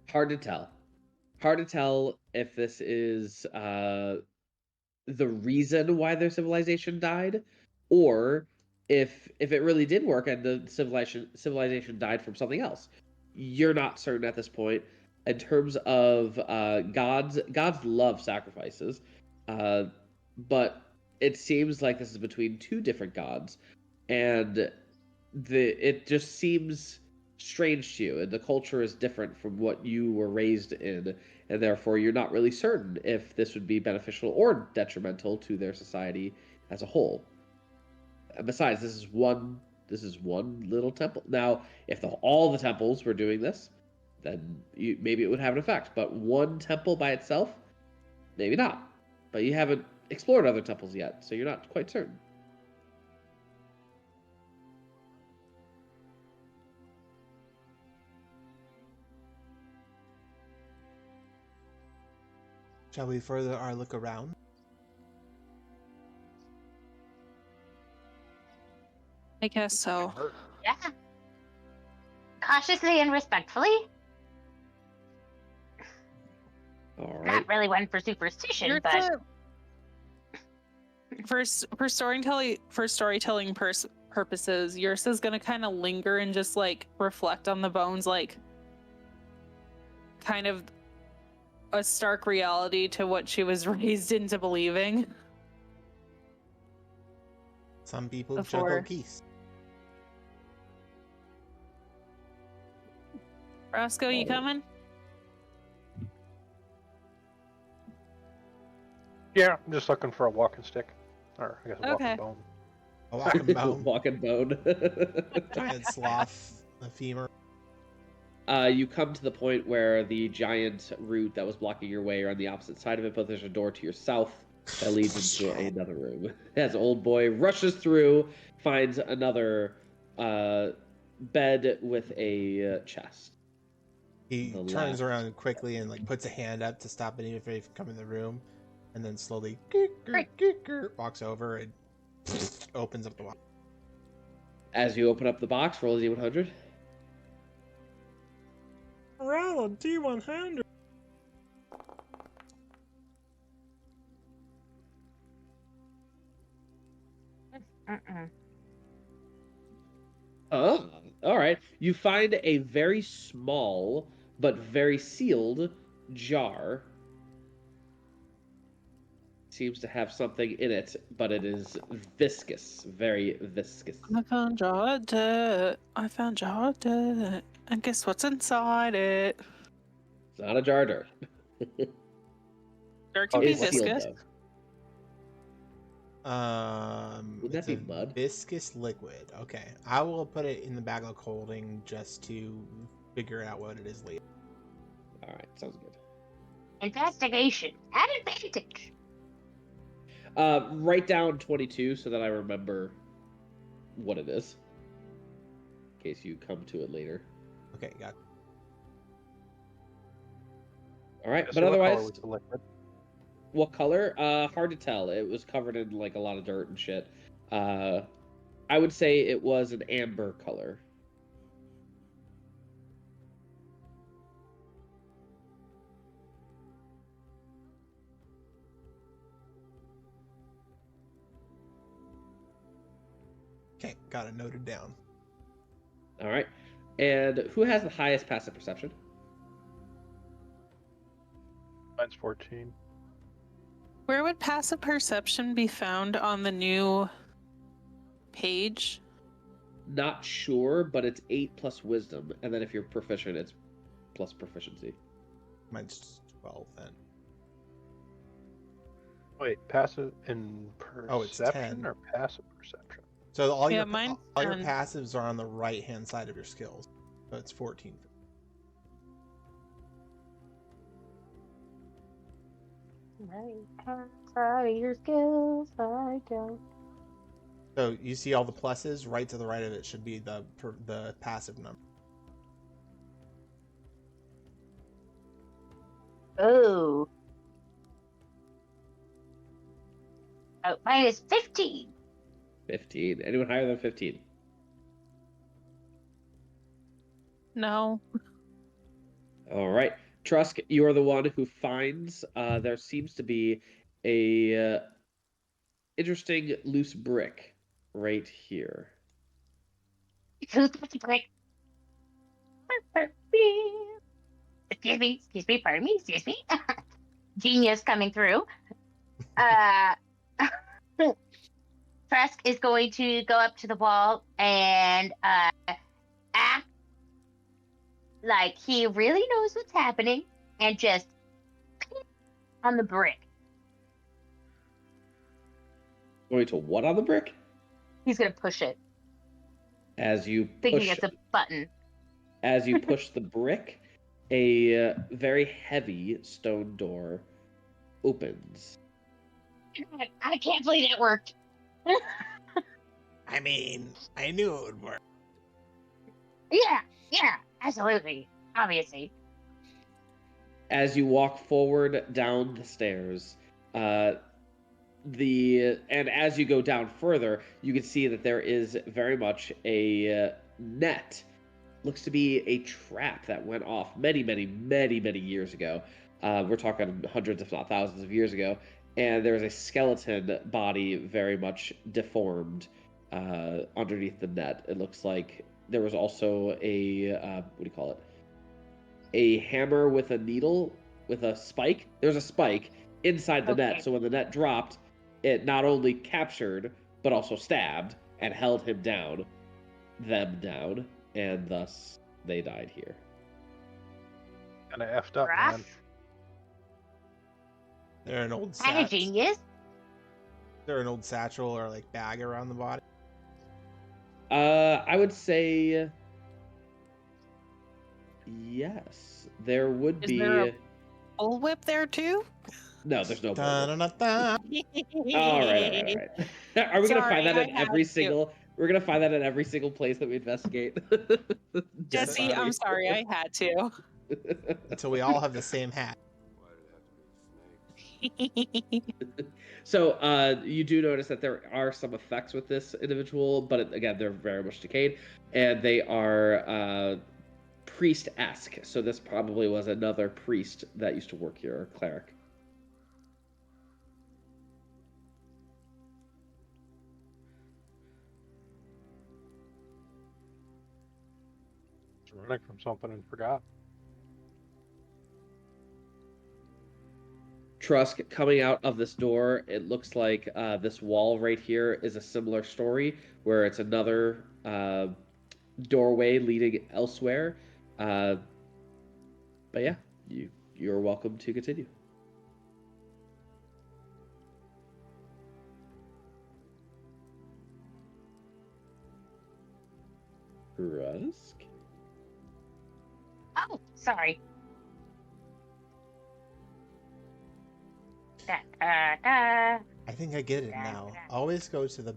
Hard to tell. Hard to tell if this is the reason why their civilization died, or if it really did work and the civilization died from something else. You're not certain at this point. In terms of gods love sacrifices, but it seems like this is between two different gods, and it just seems strange to you, and the culture is different from what you were raised in, and therefore you're not really certain if this would be beneficial or detrimental to their society as a whole. And besides, this is one little temple. Now, if all the temples were doing this, then maybe it would have an effect. But one temple by itself, maybe not. But you haven't explored other temples yet, so you're not quite certain. Shall we further our look around? I guess so. Yeah. Cautiously and respectfully. All right. Not really one for superstition, but for storytelling purposes, Yersa's gonna kind of linger and just like reflect on the bones, like kind of a stark reality to what she was raised into believing. Some people Before. juggle peace. Roscoe, you coming? Yeah, I'm just looking for a walking stick. Or, I guess a Okay. walking bone. A walking bone. Walking bone. Giant sloth, a femur. You come to the point where the giant root that was blocking your way are on the opposite side of it, but there's a door to your south that leads into another room. As Old Boy rushes through, finds another bed with a chest. He The turns left. around quickly and like puts a hand up to stop anyone from coming in the room. and then slowly Great. walks over and opens up the box. As you open up the box, roll a D100. Roll a D100. Oh, all right. You find a very small but very sealed jar. Seems to have something in it, but it is viscous, very viscous. I found jar of dirt. I found jar of dirt. And guess what's inside it? It's not a jar of dirt. Dirt can Oh, be It is sealed, viscous. though. Would that It's be a mud? viscous liquid. Okay, I will put it in the bag of holding just to figure out what it is later. All right, sounds good. Investigation at advantage. Write down 22 so that I remember what it is, in case you come to it later. Okay, got it. All right, So but what color otherwise, was the liquid? what color? Hard to tell. It was covered in like a lot of dirt and shit. I would say it was an amber color. Okay, got it noted down. All right, and who has the highest passive perception? Mine's 14. Where would passive perception be found on the new page? Not sure, but it's 8 plus wisdom, and then if you're proficient, it's plus proficiency. Mine's 12 then. Wait, passive in perception Oh, it's 10. or passive perception? So all Yeah, your mine's all your 10. passives are on the right hand side of your skills. So it's 14. Right outside of your skills, I don't. So you see all the pluses. Right to the right of it should be the passive number. Oh. Oh, mine is 15. 15. Anyone higher than 15? No. All right. Trusk, you are the one who finds there seems to be a interesting loose brick right here. Who's the brick? Excuse me, pardon me, excuse me. Genius coming through. Trusk is going to go up to the wall and act like he really knows what's happening and just on the brick. Going to what on the brick? He's gonna push it, As you thinking push, it's a button. as you push the brick, a very heavy stone door opens. I can't believe it worked. I mean, I knew it would work. Yeah, absolutely, obviously. As you walk forward down the stairs, and as you go down further, you can see that there is very much a net. Looks to be a trap that went off many years ago. We're talking hundreds, if not thousands, of years ago. And there is a skeleton body, very much deformed, underneath the net. It looks like there was also a what do you call it? A hammer with a needle with a spike. There's a spike inside the Okay. net, so when the net dropped, it not only captured but also stabbed and held them down, and thus they died here. Kinda effed up, man. Rough. They're an old Kind of genius. They're an old satchel or like bag around the body. I would say yes. There would Is be. there a bullwhip there too? No, there's no. Da-da-da-da. All right. Are we gonna find that Sorry, in I every had to. single? We're gonna find that in every single place that we investigate. Dead Jesse, I'm body. sorry, I had to. Until we all have the same hat. So you do notice that there are some effects with this individual, but again, they're very much decayed, and they are priest-esque. So this probably was another priest that used to work here, or cleric. Running from something and forgot. Trusk, coming out of this door, it looks like this wall right here is a similar story, where it's another doorway leading elsewhere. But yeah, you're welcome to continue. Rusk? Oh, sorry. Da, da, da. I think I get it now. Always go to the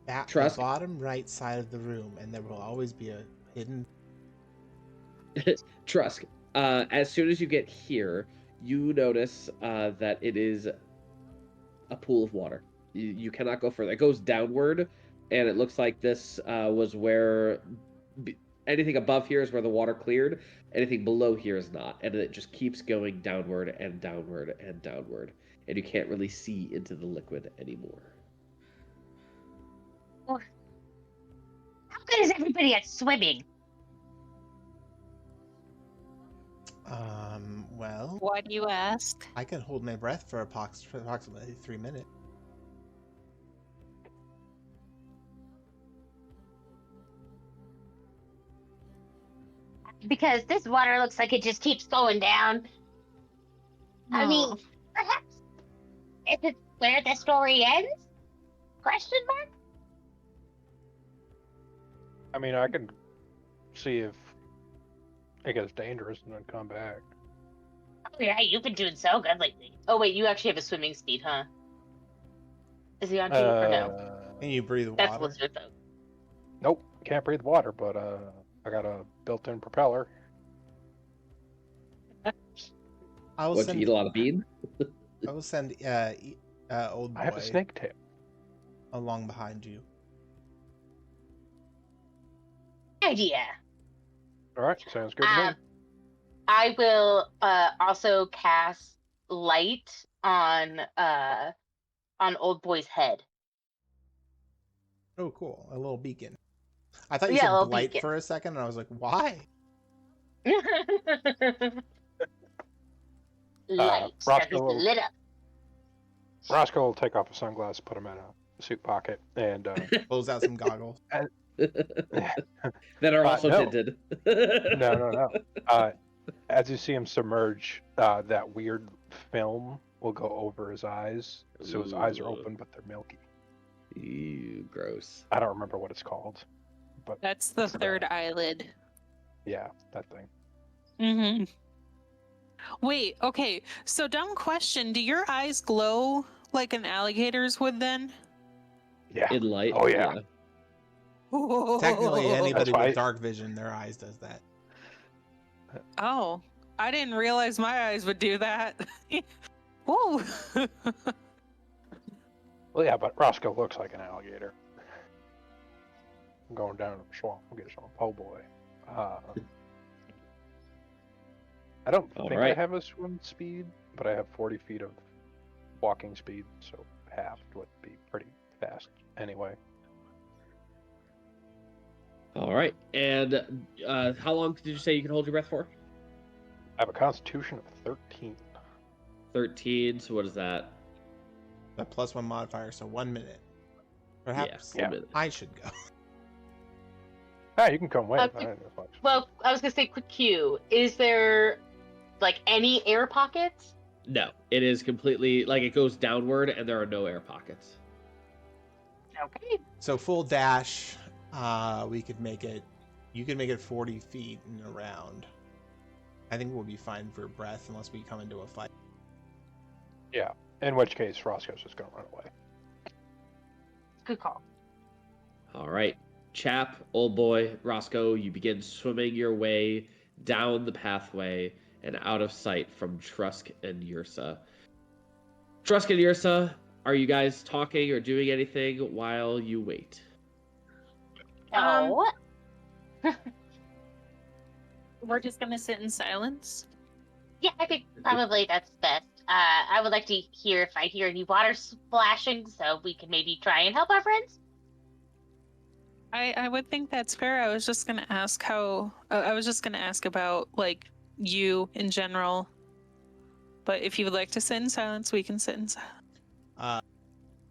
Trusk? bottom right side of the room, and there will always be a hidden. Trusk, as soon as you get here, you notice that it is a pool of water. You cannot go further. It goes downward, and it looks like this was where anything above here is where the water cleared. Anything below here is not, and it just keeps going downward and downward and downward, and you can't really see into the liquid anymore. Well, how good is everybody at swimming? Well, Why do you ask? I can hold my breath for approximately 3 minutes. Because this water looks like it just keeps going down. I mean, perhaps is it where the story ends? Question mark? I mean, I can see if it gets dangerous and then come back. Oh yeah, you've been doing so good lately. Oh wait, you actually have a swimming speed, huh? Is he on two or no? Can you breathe That's water? what's with them. Nope, can't breathe water, but I got a built-in propeller. I will What, send. you eat a lot of bean? I will send old boy I have a snake tail. along behind you. Idea. All right, sounds good to me. I will also cast light on old boy's head. Oh, cool! A little beacon. I thought you Yeah, a said little blight beacon. for a second, and I was like, why? Light that Roscoe- is lit up. Roscoe will take off his sunglasses, put them in a suit pocket, and Pulls out some goggles. That are also no. tinted. No. As you see him submerge, that weird film will go over his eyes, so his eyes are Ooh. open, but they're milky. Ew, gross. I don't remember what it's called, but That's the third eyelid. yeah, that thing. Mm-hmm. Wait, okay. So dumb question. Do your eyes glow like an alligator's would then? Yeah. In light. Oh yeah. Technically, anybody why- with dark vision, their eyes does that. Oh, I didn't realize my eyes would do that. Whoa. Well, yeah, but Roscoe looks like an alligator. I'm going down to the swamp. We'll get some. Oh boy. I don't All think right. I have a swim speed, but I have 40 feet of walking speed, so half would be pretty fast anyway. All right. And how long did you say you can hold your breath for? I have a constitution of 13. 13. So what is that? The +1 modifier, so 1 minute. Perhaps Yeah, 1 minute. I should go. Ah, you can come with. Okay. Well, I was gonna say, quick cue. Is there like any air pockets? No, it is completely like it goes downward, and there are no air pockets. Okay. So full dash, we could make it. You could make it 40 feet and around. I think we'll be fine for breath unless we come into a fight. Yeah. In which case, Roscoe's just going to run away. Good call. All right, Chap, old boy, Roscoe, you begin swimming your way down the pathway and out of sight from Trusk and Yersa. Trusk and Yersa, are you guys talking or doing anything while you wait? No. We're just gonna sit in silence. Yeah, I think probably that's best. I would like to hear if I hear any water splashing, so we can maybe try and help our friends. I would think that's fair. I was just gonna ask I was just gonna ask about like you in general. But if you would like to sit in silence, we can sit in silence.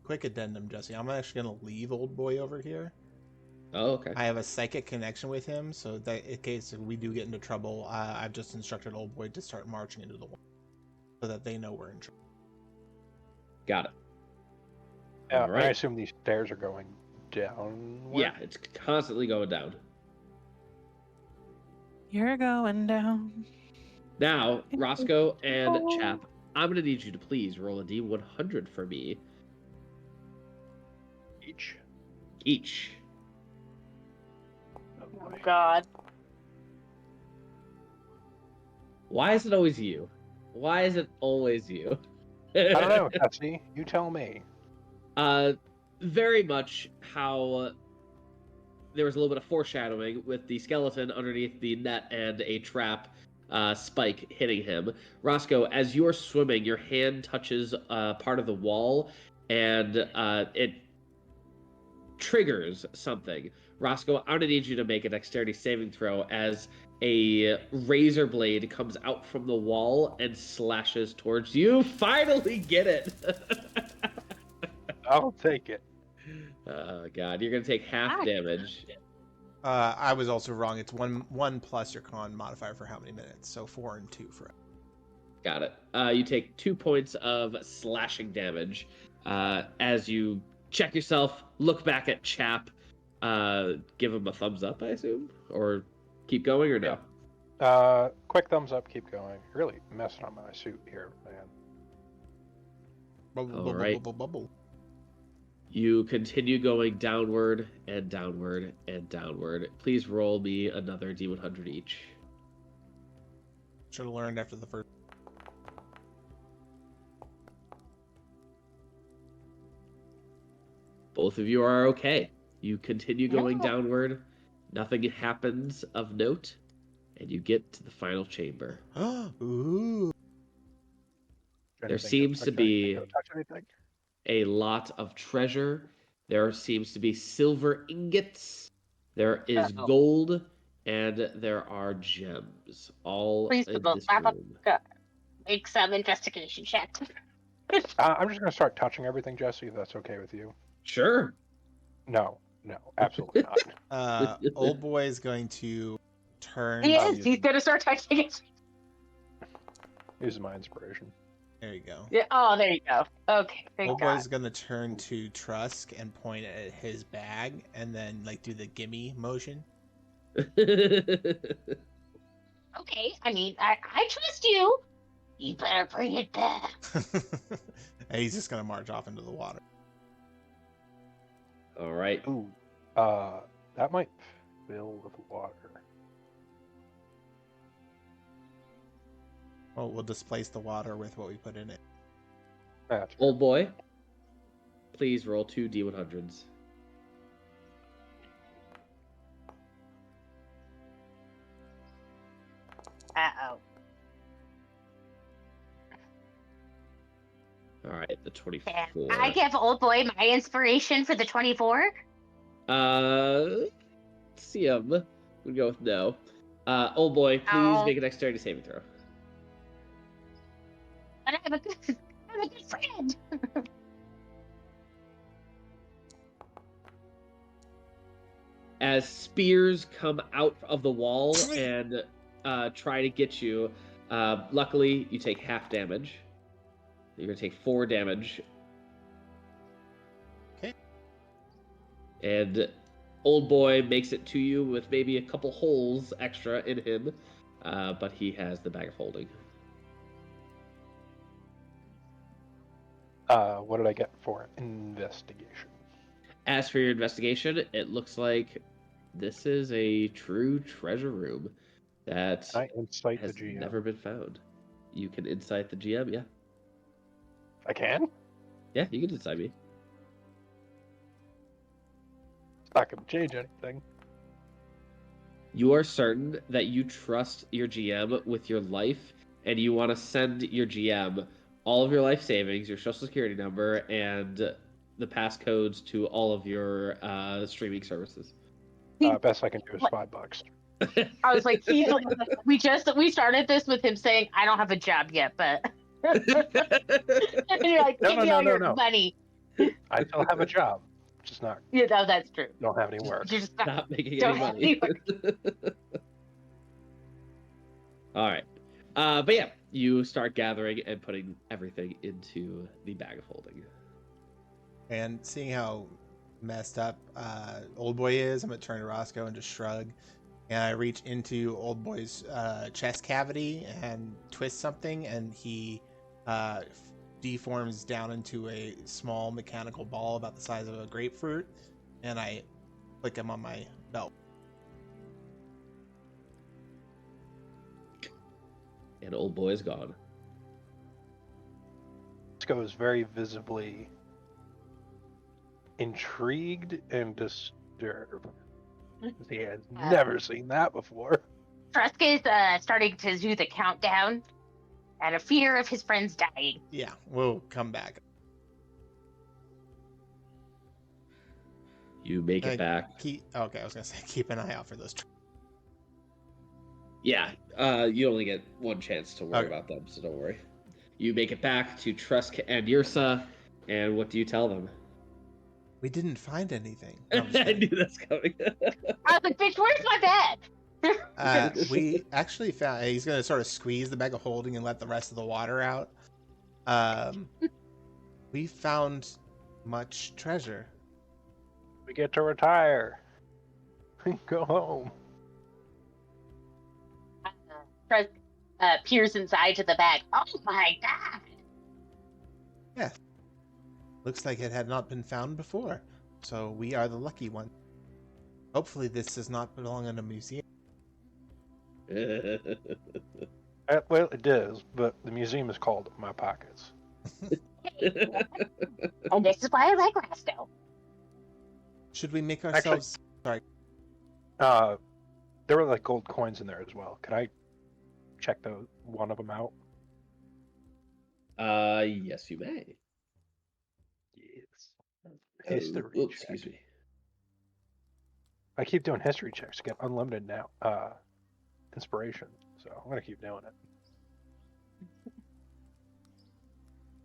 Quick addendum, Jesse. I'm actually gonna leave old boy over here. Oh, okay. I have a psychic connection with him, so that in case we do get into trouble, I've just instructed old boy to start marching into the wall, so that they know we're in trouble. Got it. Yeah, All right. I assume these stairs are going down. Yeah, it's constantly going down. You're going down. Now, Roscoe and Chap, I'm gonna need you to please roll a D100 for me each. Oh God. Why is it always you? Why is it always you? I don't know, Jesse. You tell me. Very much how there was a little bit of foreshadowing with the skeleton underneath the net and a trap spike hitting him. Roscoe, as you're swimming, your hand touches part of the wall, and it triggers something. Roscoe, I'm gonna need you to make a dexterity saving throw as a razor blade comes out from the wall and slashes towards you. Finally get it! I'll take it. Oh God, you're gonna take half damage. I was also wrong. It's one plus your con modifier for how many minutes, so 4 and 2 for. Got it. You take 2 points of slashing damage as you check yourself, look back at Chap, give him a thumbs up, I assume, or keep going or no? Quick thumbs up, keep going. Really messing on my suit here, man. All right. You continue going downward and downward and downward. Please roll me another D100 each. Should have learned after the first. Both of you are okay. You continue going downward. Nothing happens of note, and you get to the final chamber. Ooh. There seems to be a lot of treasure. There seems to be silver ingots. There is gold, and there are gems. All Please, in this wrap up. room. Make some investigation check. I'm just going to start touching everything, Jesse, if that's okay with you. Sure. No, absolutely not. Old boy is going to turn. Yes, he's gonna start touching it. Use my inspiration. There you go. Yeah. Oh, there you go. Okay, thank Old God. boy's gonna turn to Trusk and point at his bag, and then like do the gimme motion. Okay, I mean, I trust you. You better bring it back. And he's just gonna march off into the water. All right. Ooh, that might fill with water. Well, we'll displace the water with what we put in it. That's Old boy, please roll 2 D100s. Uh-oh. All right, the 24. Can I give old boy my inspiration for the 24? CM would go with no. Old boy, please make a dexterity saving throw. But I'm a good friend. As spears come out of the wall and try to get you, luckily you take half damage. You're gonna take 4 damage. Okay. And old boy makes it to you with maybe a couple holes extra in him, but he has the bag of holding. What did I get for investigation? As for your investigation, it looks like this is a true treasure room that Can I insight has the GM? never been found. You can insight the GM, yeah. I can? Yeah, you can decide me. It's not going to change anything. You are certain that you trust your GM with your life, and you want to send your GM all of your life savings, your social security number, and the passcodes to all of your streaming services. Best I can do is $5. I was like, we started this with him saying, "I don't have a job yet," but and you're like, "Give me all your money." I still have a job, just not. Yeah, no, that's true. Don't have any work. Just Not making don't any have money. All right. But yeah, you start gathering and putting everything into the bag of holding. And seeing how messed up Old Boy is, I'm gonna turn to Roscoe and just shrug. And I reach into Old Boy's chest cavity and twist something, and he deforms down into a small mechanical ball about the size of a grapefruit, and I flick him on my belt. And Old Boy is gone. Roscoe is very visibly intrigued and disturbed. He has never seen that before. Trusk is starting to do the countdown out of fear of his friends dying. Yeah, we'll come back. You make it back. Okay, I was gonna say keep an eye out for those. Yeah, you only get one chance to worry about them, so don't worry. You make it back to Trusk and Yersa, and what do you tell them? We didn't find anything. No, I knew that's coming. I was like, "Bitch, where's my bed?" We actually found. He's gonna sort of squeeze the bag of holding and let the rest of the water out. We found much treasure. We get to retire. Go home. Trusk peers inside to the bag. Oh my god! Yeah. Looks like it had not been found before, so we are the lucky one. Hopefully this does not belong in a museum. Well, it does, but the museum is called My Pockets. And this is why I like Roscoe. Should we make ourselves... Sorry. There were like gold coins in there as well. Can I check one of them out? Yes, you may. Yes. History Excuse me. I keep doing history checks to get unlimited now inspiration, so I'm gonna keep doing it.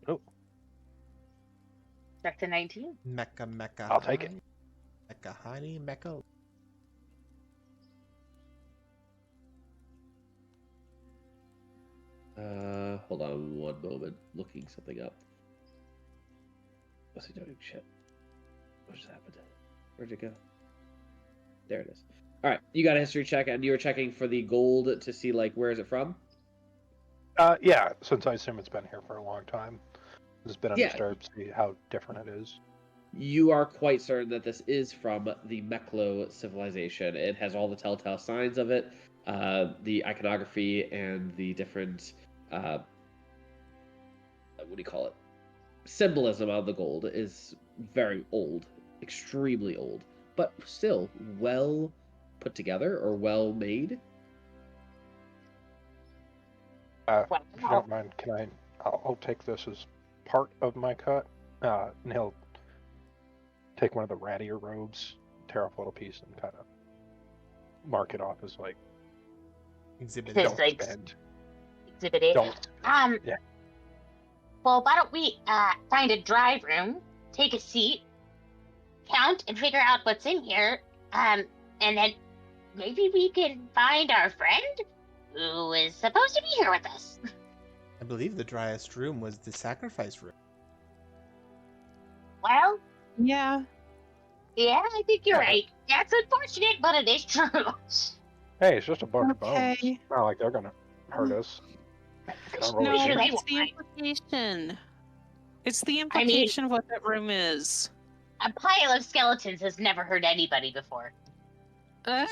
Oh, Back to 19. Mecha. I'll take it. Mecha honey, mecha. Hold on one moment. Looking something up. What's he doing? Shit. What just happened? Where'd it go? There it is. All right, you got a history check, and you were checking for the gold to see, like, where is it from? Yeah, since I assume it's been here for a long time. It's been undisturbed, see how different it is. You are quite certain that this is from the Meklo civilization. It has all the telltale signs of it, the iconography, and the different, what do you call it? Symbolism of the gold is very old, extremely old, but still well put together or well made. If you don't mind, I'll take this as part of my cut, and he'll take one of the rattier robes, tear off a little piece, and kind of mark it off as like Exhibit. This don't like spend. exhibit A. Don't. Yeah. Well, why don't we find a dry room, take a seat, count, and figure out what's in here, and then maybe we can find our friend who is supposed to be here with us. I believe the driest room was the sacrifice room. Well, Yeah. yeah, I think you're right. That's unfortunate, but it is true. Hey, it's just a bunch of bones. Okay. It's not like they're gonna hurt us. Can I roll No, a Sure they it's the won't. implication. It's the implication of what that room is. A pile of skeletons has never hurt anybody before. Do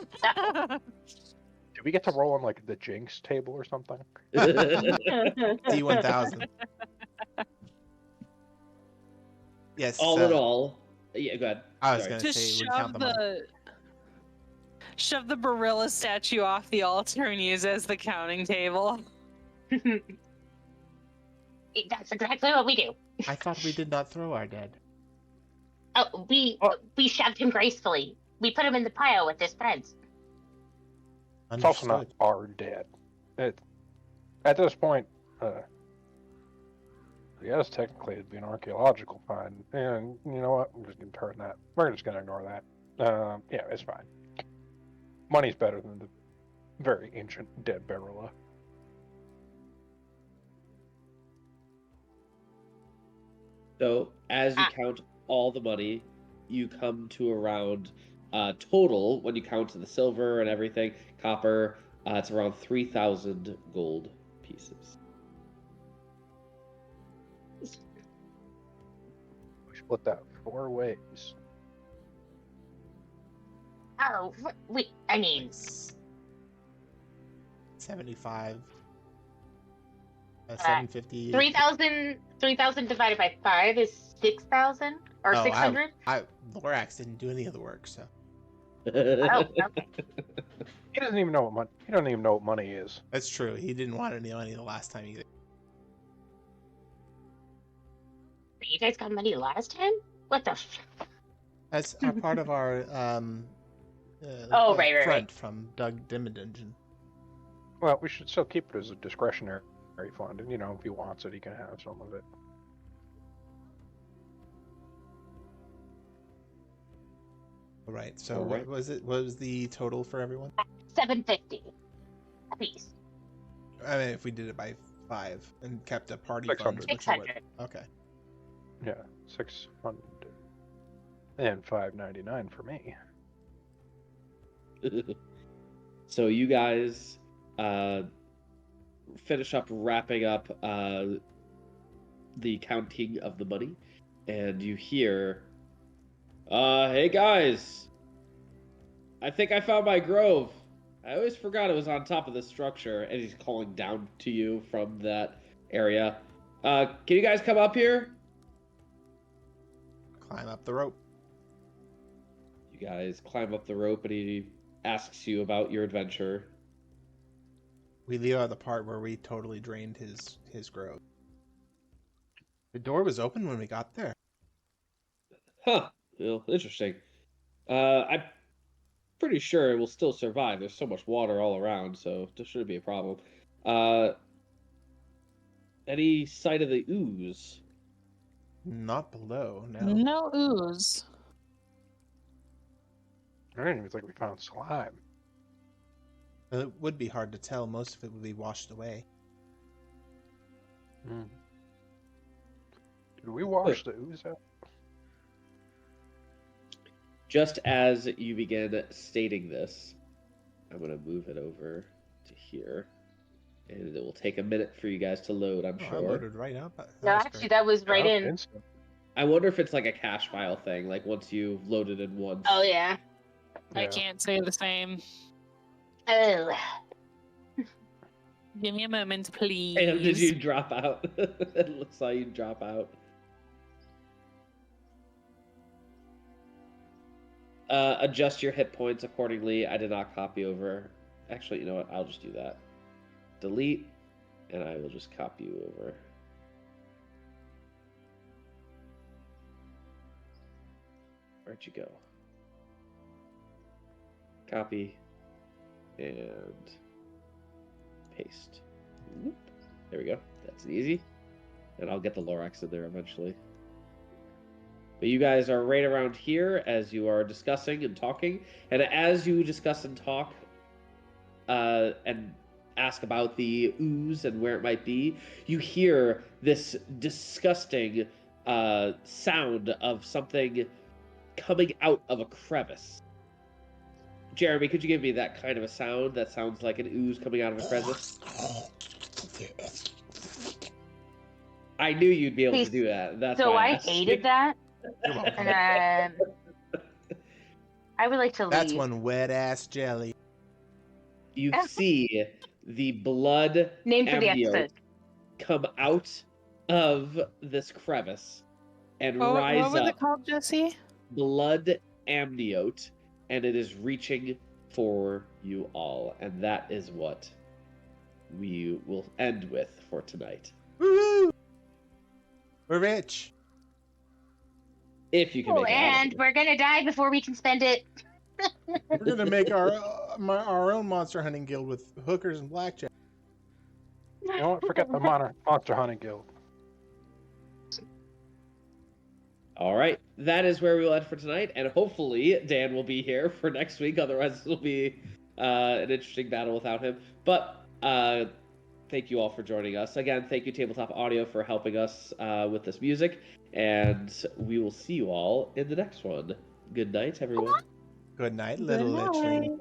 we get to roll on like the Jinx table or something? D1000. Yes. All in all, yeah, go ahead. I was Sorry. gonna Just say we count the money. shove the Barilla statue off the altar and use as the counting table. That's exactly what we do. I thought we did not throw our dead. Oh, we shoved him gracefully. We put him in the pile with his friends. It's also not Understood. our dead. At this point, yes, technically it'd be an archaeological find, and you know what? I'm just gonna turn that. We're just gonna ignore that. Yeah, it's fine. Money's better than the very ancient dead Barilla. So as you count all the money, you come to around total, when you count the silver and everything, copper, it's around 3,000 gold pieces. We split that 4 ways. Oh, I mean, 75. 750. 3,000 divided by 5 is 6,000 or 600. Lorax didn't do any of the work, so. Oh, okay. He doesn't even know what money. He doesn't even know what money is. That's true. He didn't want any money the last time either. You guys got money last time? What the? That's our part of our Right. front from Doug Dimmadungeon. Well, we should still keep it as a discretionary fund, and if he wants it, he can have some of it. All right. So All right. what was it? What was the total for everyone? 750 a piece. I mean, if we did it by 5 and kept a party 600. fund, which is what? 600. Okay. Yeah, 600 and 599 for me. So you guys finish up wrapping up the counting of the money, and you hear, hey guys, I think I found my grove. I always forgot it was on top of the structure, and he's calling down to you from that area. Can you guys come up here? Climb up the rope. You guys climb up the rope, and he asks you about your adventure. We leave out the part where we totally drained his grove. The door was open when we got there. Huh. Well, interesting. I'm pretty sure it will still survive. There's so much water all around, so there shouldn't be a problem. Any sight of the ooze? Not below, no. No ooze. I didn't even think we found slime. It would be hard to tell. Most of it would be washed away. Did we wash the ooze out? Just as you begin stating this, I'm going to move it over to here. And it will take a minute for you guys to load, I'm I sure. loaded right up. No, actually, that was right in. Instant. I wonder if it's like a cache file thing, like once you've loaded in once. Oh yeah. I Yeah. can't say the same. Oh. Give me a moment, please. Damn, did you drop out? It looks like you drop out. Adjust your hit points accordingly. I did not copy over. Actually, you know what? I'll just do that. Delete, and I will just copy you over. Where'd you go? Copy and paste. Whoop. There we go. That's easy. And I'll get the Lorax in there eventually. But you guys are right around here as you are discussing and talking. And as you discuss and talk and ask about the ooze and where it might be, you hear this disgusting sound of something coming out of a crevice. Jeremy, could you give me that kind of a sound that sounds like an ooze coming out of a crevice? I knew you'd be able to do that. That's So why I asked hated you. that, You're welcome. and I would like to leave. That's one wet ass jelly. You see the blood Name for the embryo episode. come out of this crevice, and What rise was up it called, Jesse? blood amniote, and it is reaching for you all. And that is what we will end with for tonight. Woo! We're rich. If you can Oh, make it out of and it. we're gonna die before we can spend it. We're gonna make our own monster hunting guild with hookers and blackjack. You know what? Forget the monster hunting guild. All right, that is where we will end for tonight, and hopefully Dan will be here for next week. Otherwise, this will be an interesting battle without him. But thank you all for joining us again. Thank you, Tabletop Audio, for helping us with this music, and we will see you all in the next one. Good night, everyone. Good night, Good little night. lichling.